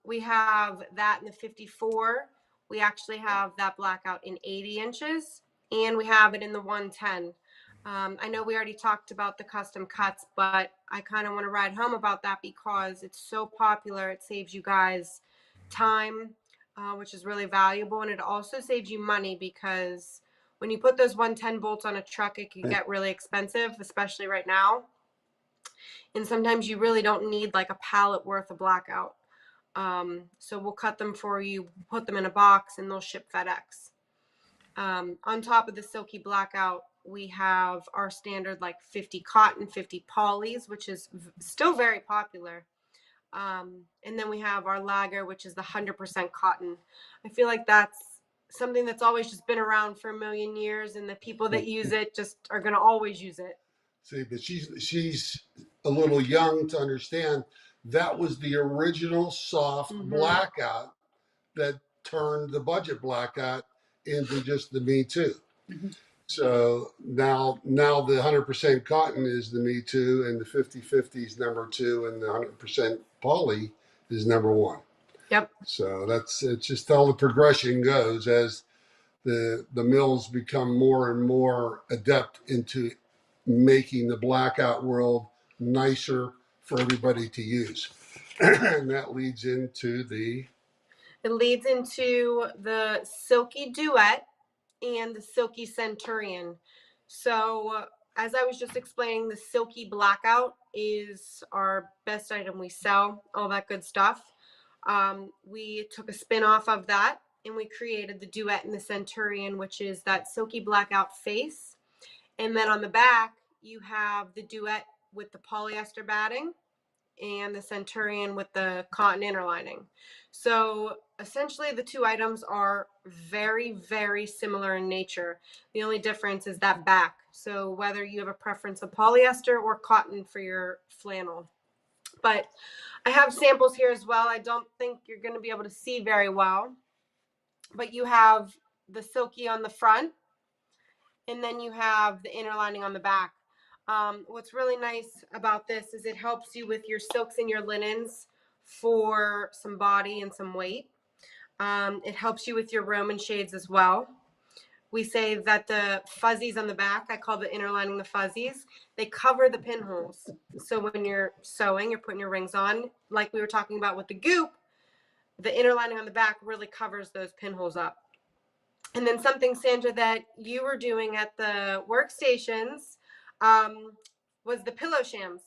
We have that in the 54. We actually have that blackout in 80 inches, and we have it in the 110. I know we already talked about the custom cuts, but I kind of want to ride home about that because it's so popular. It saves you guys time, which is really valuable, and it also saves you money because when you put those 110 bolts on a truck, it can get really expensive, especially right now. And sometimes you really don't need like a pallet worth of blackout. So we'll cut them for you, put them in a box, and they'll ship FedEx. On top of the Silky Blackout, we have our standard like 50 cotton, 50 polys, which is still very popular. And then we have our lager, which is the 100% cotton. I feel like that's something that's always just been around for a million years, and the people that use it just are going to always use it. See, but she's a little young to understand that was the original soft blackout that turned the budget blackout into just the Me Too. Mm-hmm. So now the 100% cotton is the Me Too, and the 50/50 is number 2, and the 100% poly is number 1. Yep. So it's just how the progression goes. As the mills become more and more adept into making the blackout world nicer for everybody to use. And that leads into the It leads into the Silky Duet and the Silky Centurion. So as I was just explaining, the Silky Blackout is our best item we sell, all that good stuff. We took a spin off of that and we created the Duet and the Centurion, which is that Silky Blackout face. And then on the back, you have the Duet with the polyester batting and the Centurion with the cotton inner lining. So essentially the two items are very, very similar in nature. The only difference is that back. So whether you have a preference of polyester or cotton for your flannel. But I have samples here as well. I don't think you're going to be able to see very well, but you have the silky on the front, and then you have the inner lining on the back. What's really nice about this is it helps you with your silks and your linens for some body and some weight. It helps you with your Roman shades as well. We say that the fuzzies on the back, I call the inner lining the fuzzies, they cover the pinholes. So when you're sewing, you're putting your rings on, like we were talking about with the goop, the inner lining on the back really covers those pinholes up. And then something, Sandra, that you were doing at the workstations was the pillow shams.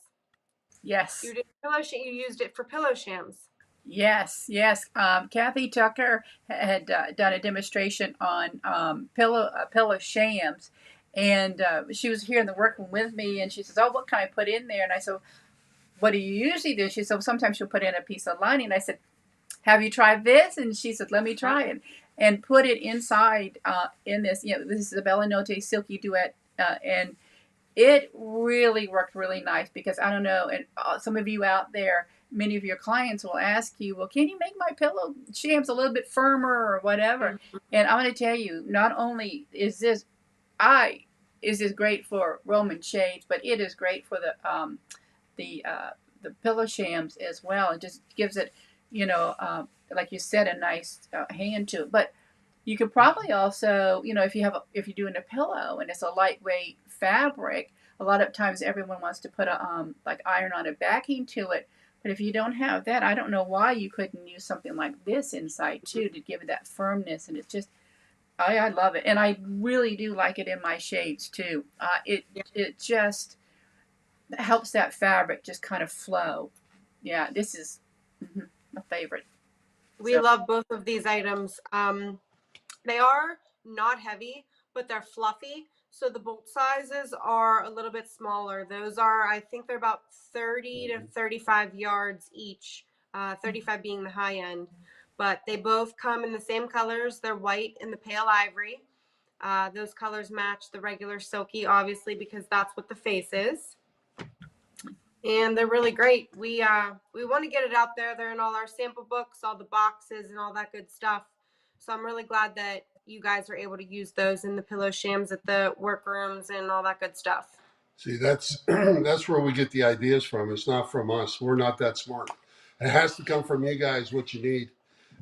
Yes. You did you used it for pillow shams. Yes, yes. Kathy Tucker had done a demonstration on pillow shams, and she was here in the workroom with me, and she says, "Oh, what can I put in there?" And I said, "What do you usually do?" She said, well, "Sometimes she'll put in a piece of lining." And I said, "Have you tried this?" And she said, "Let me try it," and put it inside in this. This is a Bellanote Silky Duet, and it really worked really nice because I don't know, and some of you out there, many of your clients will ask you, well, can you make my pillow shams a little bit firmer or whatever? Mm-hmm. And I'm going to tell you, not only is this great for Roman shades, but it is great for the pillow shams as well. It just gives it, like you said, a nice hand to it. But you could probably also, if you're doing a pillow and it's a lightweight fabric, a lot of times everyone wants to put a iron-on a backing to it. But if you don't have that, I don't know why you couldn't use something like this inside too to give it that firmness. And it's just, I love it, and I really do like it in my shades too. It just helps that fabric just kind of flow. Yeah, this is my favorite. We love both of these items. They are not heavy, but they're fluffy. So the bolt sizes are a little bit smaller. Those are, I think they're about 30 to 35 yards each, 35 being the high end. But they both come in the same colors. They're white and the pale ivory. Those colors match the regular silky, obviously, because that's what the face is. And they're really great. We want to get it out there. They're in all our sample books, all the boxes, and all that good stuff. So I'm really glad that you guys are able to use those in the pillow shams at the workrooms and all that good stuff. See, that's that's where we get the ideas from. It's not from us. We're not that smart. It has to come from you guys what you need,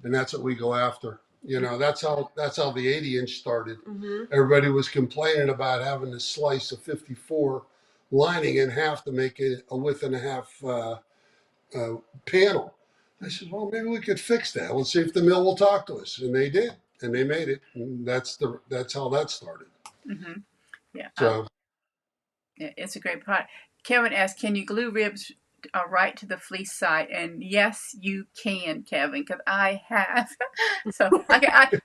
and that's what we go after. That's how the 80-inch started. Mm-hmm. Everybody was complaining about having to slice a 54 lining in half to make it a width and a half panel. I said, well, maybe we could fix that. Let's see if the mill will talk to us, and they did, and they made it. And that's how that started. Mm-hmm. Yeah. So. It's a great product. Kevin asked, can you glue ribs right to the fleece side? And yes, you can, Kevin, because I have. So,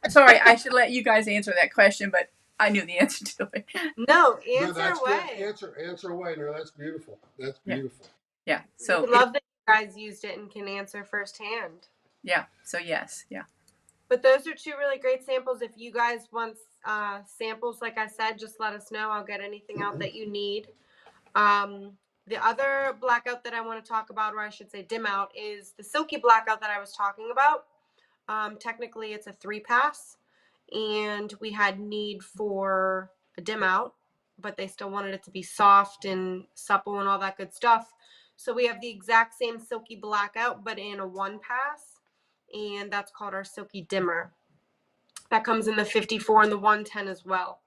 sorry, I should let you guys answer that question, but I knew the answer to it. No, answer away. Answer away. No, that's beautiful. That's beautiful. Yeah. So we love that you guys used it and can answer firsthand. Yeah. So yes. Yeah. But those are two really great samples. If you guys want samples, like I said, just let us know. I'll get anything out that you need. The other blackout that I want to talk about, or I should say dim out, is the Silky Blackout that I was talking about. Technically, it's a 3-pass, and we had need for a dim out, but they still wanted it to be soft and supple and all that good stuff. So we have the exact same Silky Blackout, but in a 1-pass. And that's called our Silky Dimmer. That comes in the 54 and the 110 as well.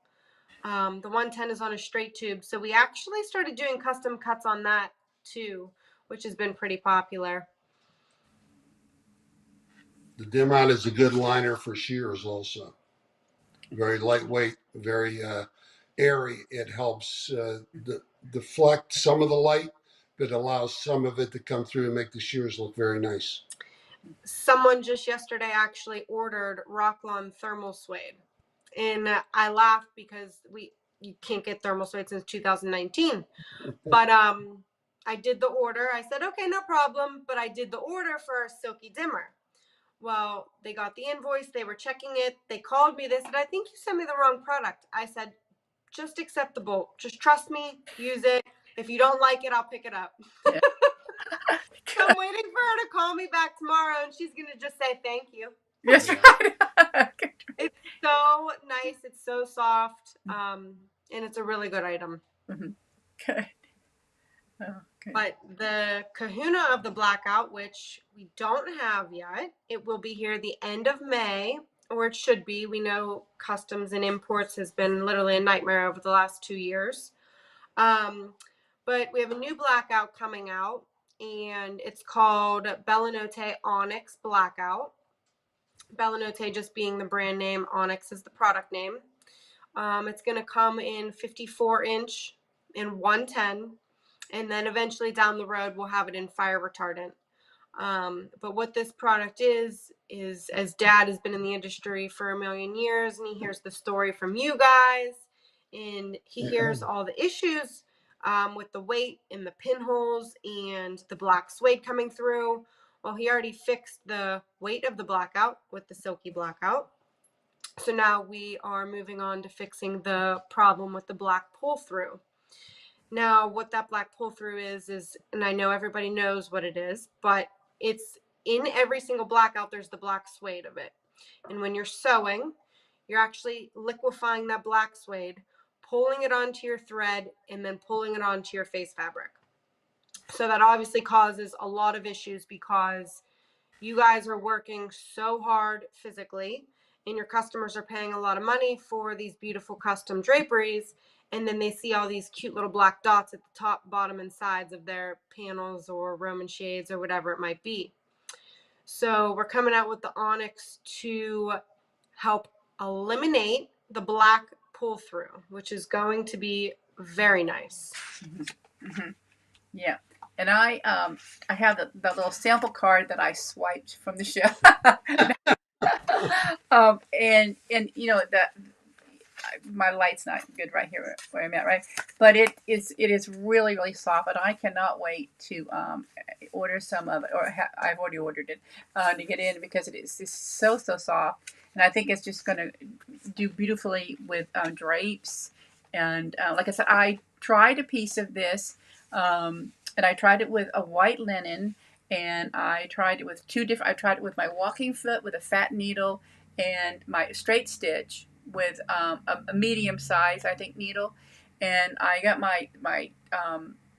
The 110 is on a straight tube. So we actually started doing custom cuts on that too, which has been pretty popular. The dim out is a good liner for shears also. Very lightweight, very airy. It helps deflect some of the light, but allows some of it to come through and make the shears look very nice. Someone just yesterday actually ordered Rocklon thermal suede. And I laughed because you can't get thermal suede since 2019. But I did the order. I said, okay, no problem. But I did the order for a silky dimmer. Well, they got the invoice. They were checking it. They called me. They said, I think you sent me the wrong product. I said, just accept the bolt. Just trust me. Use it. If you don't like it, I'll pick it up. Yeah. So I'm waiting for her to call me back tomorrow, and she's going to just say thank you. Yes, right. It's so nice. It's so soft. And it's a really good item. Mm-hmm. Good. Oh, good. But the kahuna of the Blackout, which we don't have yet, it will be here the end of May, or it should be. We know customs and imports has been literally a nightmare over the last 2 years. But we have a new Blackout coming out, and it's called Bellanote Onyx Blackout. Bellanote just being the brand name, Onyx is the product name. It's going to come in 54-inch and 110, and then eventually down the road we'll have it in fire retardant. But what this product is as Dad has been in the industry for a million years, and he hears the story from you guys, and he hears all the issues with the weight and the pinholes and the black suede coming through. Well, he already fixed the weight of the Blackout with the Silky Blackout. So now we are moving on to fixing the problem with the black pull through. Now, what that black pull through is, and I know everybody knows what it is, but it's in every single Blackout, there's the black suede of it. And when you're sewing, you're actually liquefying that black suede, pulling it onto your thread, and then pulling it onto your face fabric. So that obviously causes a lot of issues because you guys are working so hard physically, and your customers are paying a lot of money for these beautiful custom draperies, and then they see all these cute little black dots at the top, bottom, and sides of their panels or Roman shades or whatever it might be. So we're coming out with the Onyx to help eliminate the black pull through, which is going to be very nice. Mm-hmm. Yeah. And I have the little sample card that I swiped from the shelf. And you know that my light's not good right here where I'm at, right? But it is really, really soft, and I cannot wait to order some of it, or I've already ordered it to get in because it is so soft, and I think it's just going to do beautifully with drapes. And like I said, I tried a piece of this, and I tried it with a white linen, and I tried it with I tried it with my walking foot with a fat needle, and my straight stitch with a medium size, I think, needle. And I got my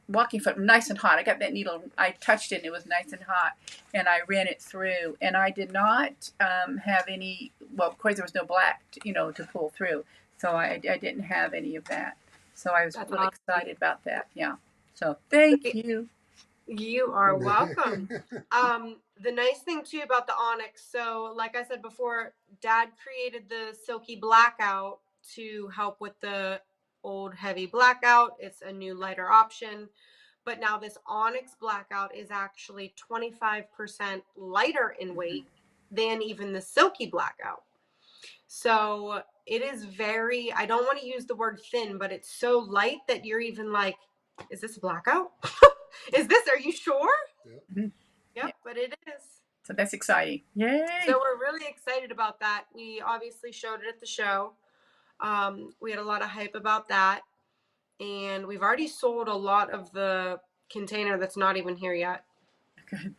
walking foot nice and hot. I got that needle, I touched it, and it was nice and hot, and I ran it through, and I did not have any, well, of course there was no black to pull through, so I didn't have any of that. So I was That's really awesome. excited about that. Yeah. So thank you. You are welcome. The nice thing too about the Onyx, so like I said before, Dad created the Silky Blackout to help with the old heavy Blackout. It's a new lighter option, but now this Onyx Blackout is actually 25% lighter in weight than even the Silky Blackout. So it is very, I don't want to use the word thin, but it's so light that you're even like, is this a Blackout? Are you sure? Mhm. Yep, but it is. So that's exciting. Yay. So we're really excited about that. We obviously showed it at the show. We had a lot of hype about that. And we've already sold a lot of the container that's not even here yet. Good.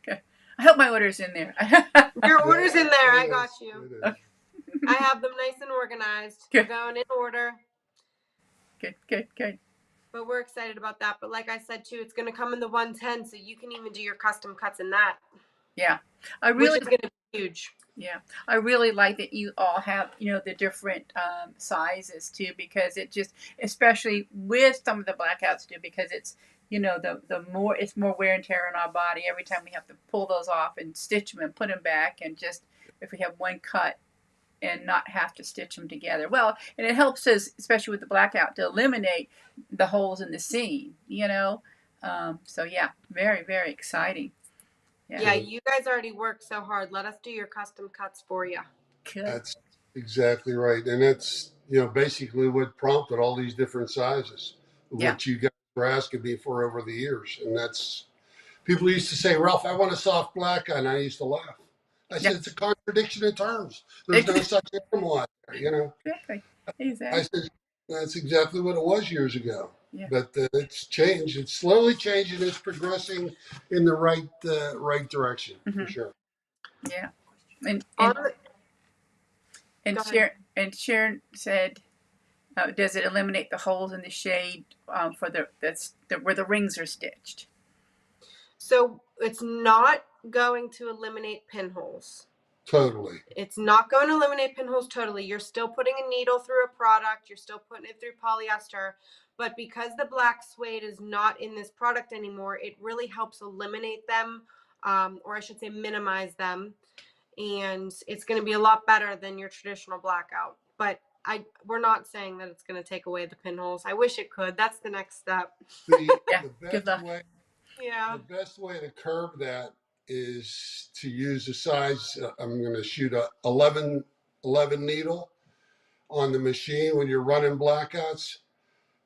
Good. I hope my order's in there. Your order's in there. I got you. I have them nice and organized. Good. We're going in order. Good. But we're excited about that. But like I said, too, it's going to come in the 110, so you can even do your custom cuts in that. Yeah. which is going to be huge. Yeah, I really like that you all have, the different sizes too, because it just, especially with some of the blackouts too, because it's, the more, it's more wear and tear on our body every time we have to pull those off and stitch them and put them back, and just, if we have one cut and not have to stitch them together. Well, and it helps us, especially with the blackout, to eliminate the holes in the seam, so yeah, very, very exciting. Yeah, you guys already worked so hard. Let us do your custom cuts for you. Good. That's exactly right. And that's, basically what prompted all these different sizes, what you guys were asking me for over the years. And that's, people used to say, Ralph, I want a soft black, and I used to laugh. I said, it's a contradiction in terms. There's no such animal out there, Exactly. I Exactly. said, that's exactly what it was years ago. Yeah. But it's changed. It's slowly changing. It's progressing in the right direction, for sure. Yeah. And Go ahead. Sharon said, does it eliminate the holes in the shade for where the rings are stitched? So it's not going to eliminate pinholes. Totally. It's not going to eliminate pinholes totally. You're still putting a needle through a product. You're still putting it through polyester. But because the black suede is not in this product anymore, it really helps eliminate them, or I should say minimize them. And it's going to be a lot better than your traditional blackout. But we're not saying that it's going to take away the pinholes. I wish it could. That's the next step. Good luck. The best way to curb that is to use a size. I'm going to shoot a 11 needle on the machine when you're running blackouts,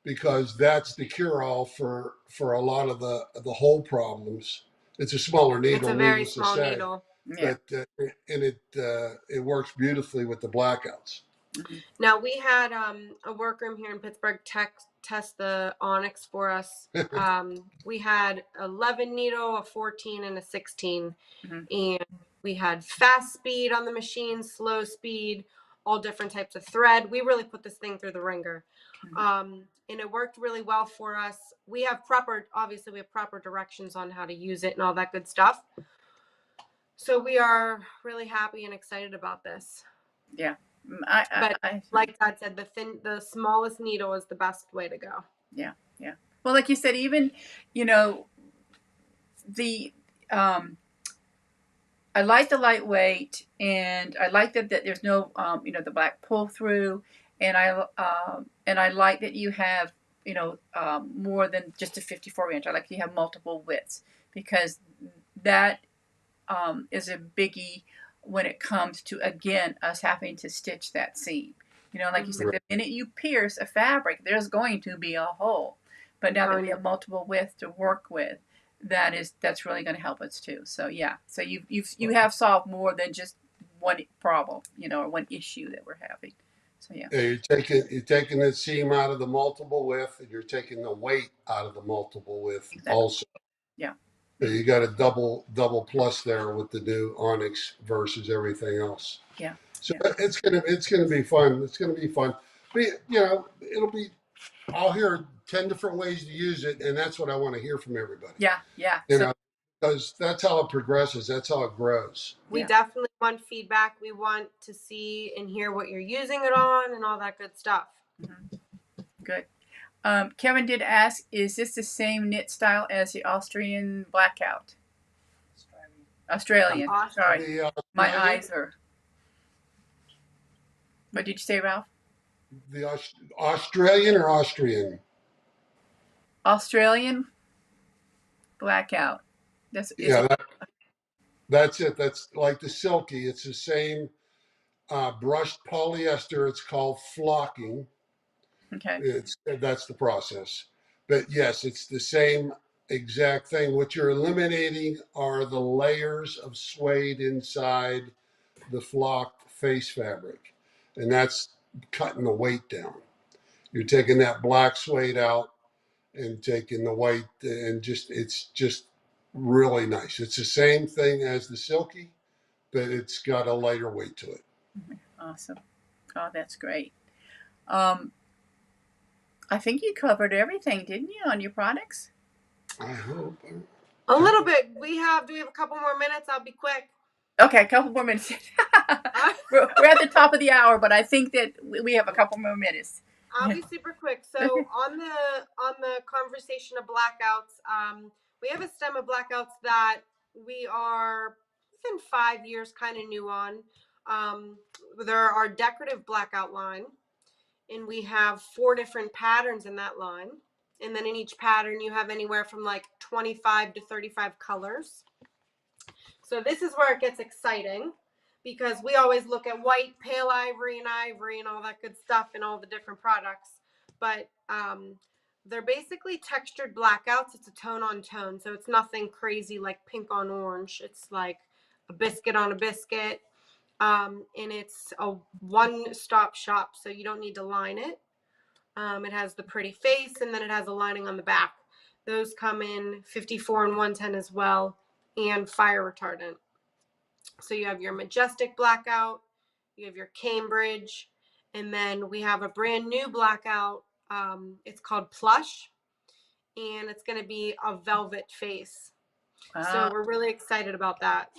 because that's the cure-all for a lot of the hole problems. It's a smaller needle. It's a very small needle. Yeah. But and it works beautifully with the blackouts. Now we had a workroom here in Pittsburgh test the Onyx for us. We had 11 needle, a 14, and a 16, and we had fast speed on the machine, slow speed, all different types of thread. We really put this thing through the ringer, and it worked really well for us. We have proper directions on how to use it and all that good stuff. So we are really happy and excited about this. Yeah. But like Dad said, the smallest needle is the best way to go. Yeah. Yeah. Well, like you said, even, the, I like the lightweight, and I like that there's no, the black pull through, and I like that you have, more than just a 54 inch. I like you have multiple widths, because that is a biggie when it comes to, again, us having to stitch that seam. Like you said, the minute you pierce a fabric, there's going to be a hole. But now that we have multiple widths to work with, that's really going to help us too. So yeah, so you have solved more than just one problem, or one issue that we're having. So yeah. You're taking the seam out of the multiple width, and you're taking the weight out of the multiple width also. Yeah. So you got a double plus there with the new Onyx versus everything else. Yeah. So it's gonna be fun. It's gonna be fun. But it'll be. I'll hear 10 different ways to use it, and that's what I want to hear from everybody. Yeah. Yeah. Because that's how it progresses. That's how it grows. We definitely want feedback. We want to see and hear what you're using it on and all that good stuff. Good. Kevin did ask, is this the same knit style as the Austrian Blackout? Australian. Sorry. My eyes are. What did you say, Ralph? The Australian or Austrian? Australian Blackout. That's it. That's like the Silky. It's the same brushed polyester. It's called flocking. Okay. That's the process. But yes, it's the same exact thing. What you're eliminating are the layers of suede inside the flocked face fabric, and that's cutting the weight down. You're taking that black suede out and taking the white, and it's just really nice. It's the same thing as the Silky, but it's got a lighter weight to it. Awesome. Oh, that's great. I think you covered everything, didn't you, on your products? I hope. A little bit. Do we have a couple more minutes? I'll be quick. Okay, a couple more minutes. we're at the top of the hour, but I think that we have a couple more minutes. I'll be super quick. So on the conversation of blackouts, we have a stem of blackouts that we are within 5 years kind of new on. There are our decorative blackout line, and we have 4 different patterns in that line. And then in each pattern, you have anywhere from like 25 to 35 colors. So this is where it gets exciting, because we always look at white, pale ivory, and all that good stuff in all the different products. But they're basically textured blackouts. It's a tone on tone. So it's nothing crazy like pink on orange. It's like a biscuit on a biscuit. And it's a one-stop shop. So you don't need to line it. It has the pretty face, and then it has a lining on the back. Those come in 54 and 110 as well, and fire retardant. So you have your majestic blackout, you have your Cambridge, and then we have a brand new blackout. It's called Plush, and it's going to be a velvet face. So we're really excited about that.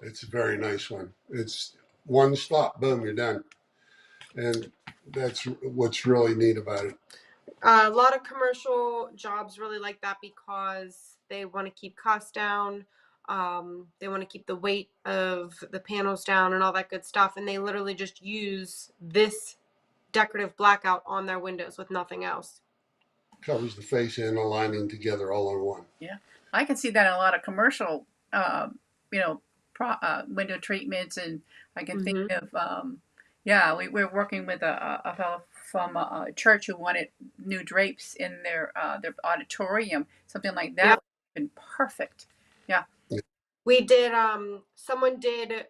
It's a very nice one. It's one stop, boom, you're done. And that's what's really neat about it. A lot of commercial jobs really like that because they want to keep costs down. They want to keep the weight of the panels down and all that good stuff. And they literally just use this decorative blackout on their windows with nothing else. Covers the face and the lining together all in one. Yeah, I can see that in a lot of commercial, window treatments, and I can think of, we're working with a fellow from a church who wanted new drapes in their auditorium, something like that. Yep. Would have been perfect. Yeah. We did. Someone did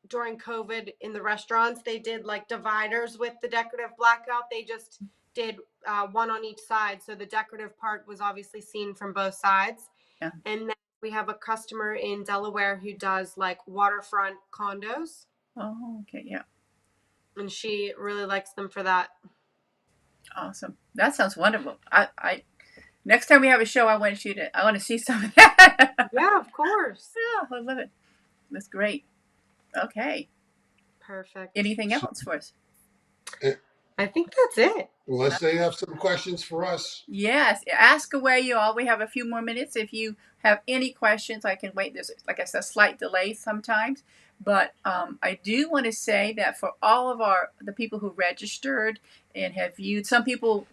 during COVID in the restaurants. They did like dividers with the decorative blackout. They just did one on each side, so the decorative part was obviously seen from both sides. Yeah. And then we have a customer in Delaware who does like waterfront condos. Oh, okay, yeah. And she really likes them for that. Awesome. That sounds wonderful. I next time we have a show, I want to see some of that. Yeah, of course. Yeah, I love it. That's great. Okay. Perfect. Anything else for us? I think that's it. Unless they have some questions for us. Yes, ask away, you all. We have a few more minutes. If you have any questions, I can wait. There's, like I said, a slight delay sometimes. But I do want to say that for all of the people who registered and have viewed, some people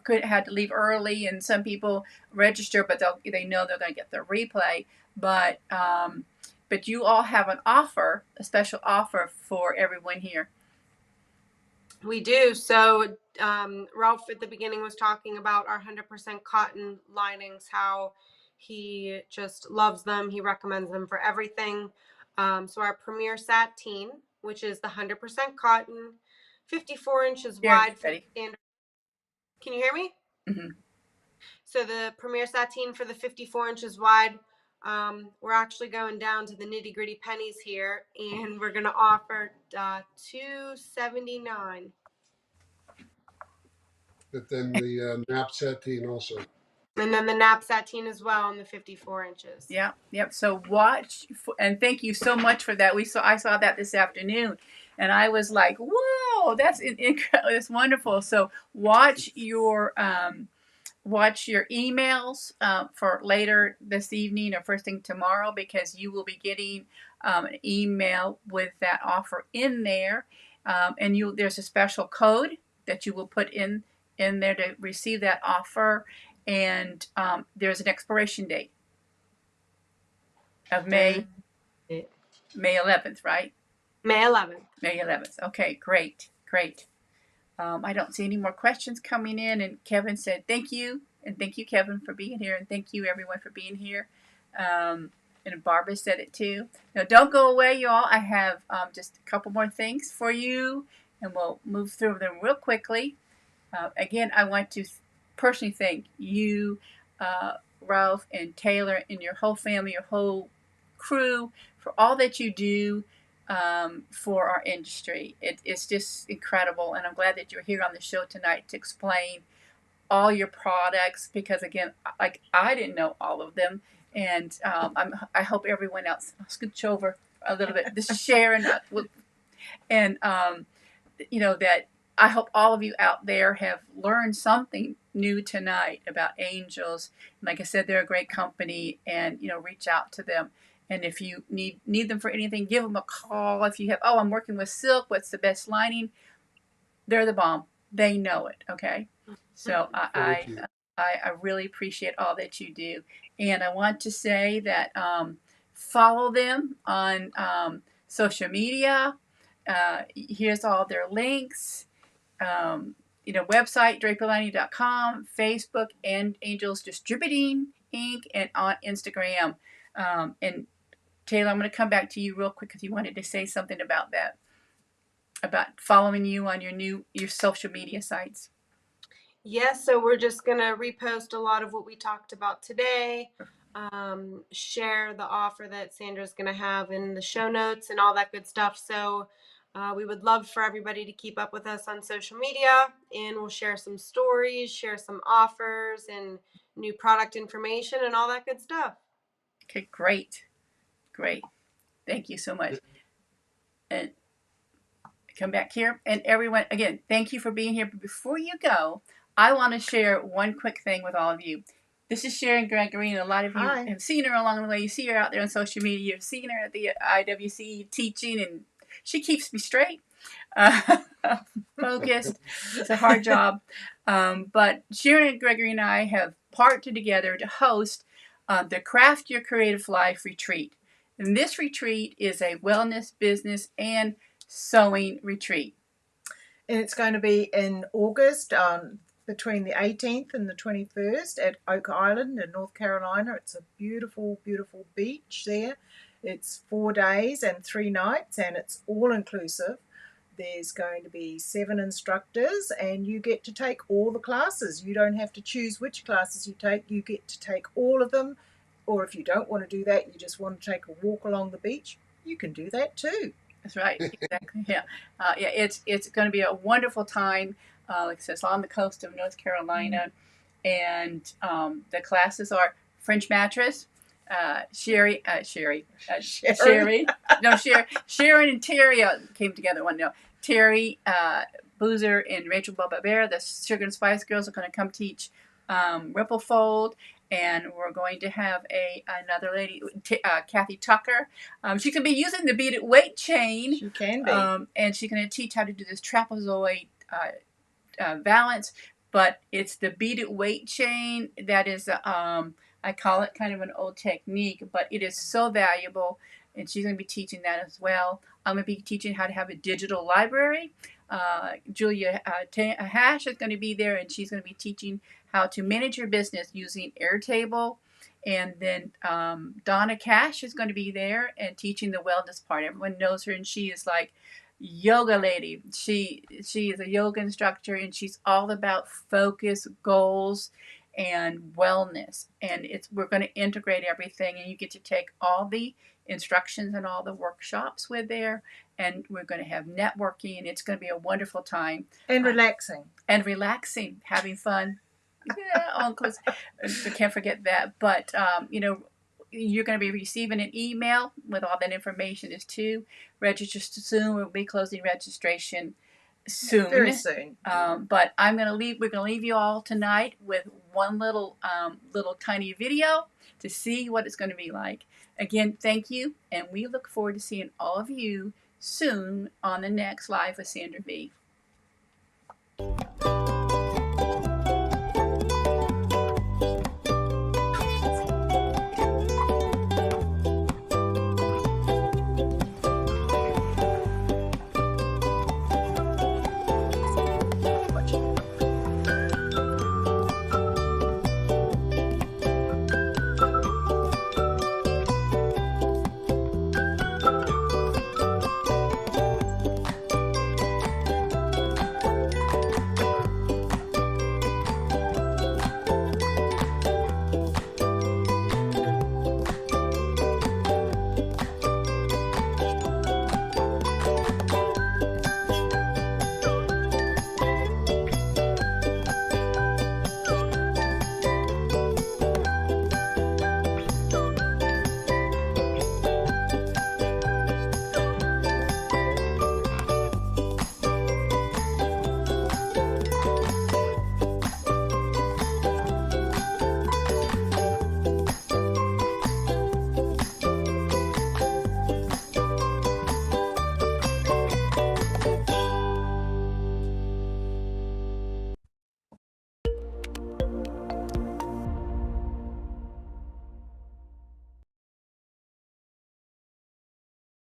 had to leave early, and some people register, but they know they're going to get the replay. But you all have an offer, a special offer for everyone here. We do. So Ralph at the beginning was talking about our 100% cotton linings, how he just loves them. He recommends them for everything. So our Premier Sateen, which is the 100% cotton, 54 inches wide. For standard. Can you hear me? Mm-hmm. So the Premier Sateen for the 54 inches wide, we're actually going down to the nitty gritty pennies here, and we're going to offer $279. But then the nap sateen also. And then the nap sateen as well on the 54 inches. Yeah, yep. So watch, and thank you so much for that. I saw that this afternoon, and I was like, "Whoa, that's incredible! That's wonderful." So watch your emails for later this evening or first thing tomorrow, because you will be getting an email with that offer in there, and there's a special code that you will put in there to receive that offer. And there's an expiration date of May 11th, right? May 11th. May 11th. Okay, great. I don't see any more questions coming in. And Kevin said thank you. And thank you, Kevin, for being here. And thank you, everyone, for being here. And Barbara said it, too. Now, don't go away, y'all. I have just a couple more things for you. And we'll move through them real quickly. Again, I want to personally thank you, Ralph and Taylor, and your whole family, your whole crew, for all that you do for our industry. It's just incredible, and I'm glad that you're here on the show tonight to explain all your products, because again, like I didn't know all of them, and I hope everyone else. I'll scooch over a little bit. This is Sharon, and that I hope all of you out there have learned something new tonight about angels. And like I said, they're a great company, and reach out to them. And if you need them for anything, give them a call. If you have, I'm working with silk, what's the best lining? They're the bomb. They know it. Okay. So Thank you. I really appreciate all that you do. And I want to say that follow them on social media. Here's all their links. Website, draperylining.com, Facebook, and Angels Distributing Inc., and on Instagram. And Taylor, I'm going to come back to you real quick because you wanted to say something about that, about following you on your social media sites. Yes, so we're just going to repost a lot of what we talked about today, share the offer that Sandra's going to have in the show notes and all that good stuff. So we would love for everybody to keep up with us on social media, and we'll share some stories, share some offers and new product information and all that good stuff. Okay, great. Thank you so much. And come back here. And everyone, again, thank you for being here. But before you go, I want to share one quick thing with all of you. This is Sharon Gregorino. A lot of you have seen her along the way. You see her out there on social media. You've seen her at the IWC teaching, and she keeps me straight, focused. It's a hard job. But Sharon Gregorino and I have partnered together to host the Craft Your Creative Life retreat. And this retreat is a wellness, business, and sewing retreat. And it's going to be in August, between the 18th and the 21st at Oak Island in North Carolina. It's a beautiful, beautiful beach there. It's 4 days and 3 nights, and it's all inclusive. There's going to be 7 instructors, and you get to take all the classes. You don't have to choose which classes you take. You get to take all of them. Or if you don't want to do that, you just want to take a walk along the beach, you can do that too. That's right. Exactly. Yeah. It's going to be a wonderful time. Like I said, it's on the coast of North Carolina, and the classes are French mattress, Sharon and Terry came together one day. Terry Boozer and Rachel Bubba Bear, the Sugar and Spice Girls, are going to come teach Ripple Fold. And we're going to have another lady, Kathy Tucker. She's going to be using the beaded weight chain. She can be. And she's going to teach how to do this trapezoid balance. But it's the beaded weight chain that is, I call it kind of an old technique, but it is so valuable. And she's going to be teaching that as well. I'm going to be teaching how to have a digital library. Julia Hash is going to be there, and she's going to be teaching how to manage your business using Airtable. And then Donna Cash is going to be there and teaching the wellness part. Everyone knows her, and she is like yoga lady. She is a yoga instructor, and she's all about focus, goals, and wellness. And we're going to integrate everything, and you get to take all the instructions and all the workshops with there, and we're going to have networking, and it's going to be a wonderful time. And relaxing. Having fun. Yeah, all inclusive. I can't forget that. But, you're going to be receiving an email with all that information as to register soon. We'll be closing registration soon. Very soon. But we're going to leave you all tonight with one little tiny video to see what it's going to be like. Again, thank you, and we look forward to seeing all of you soon on the next Live with Sandra V.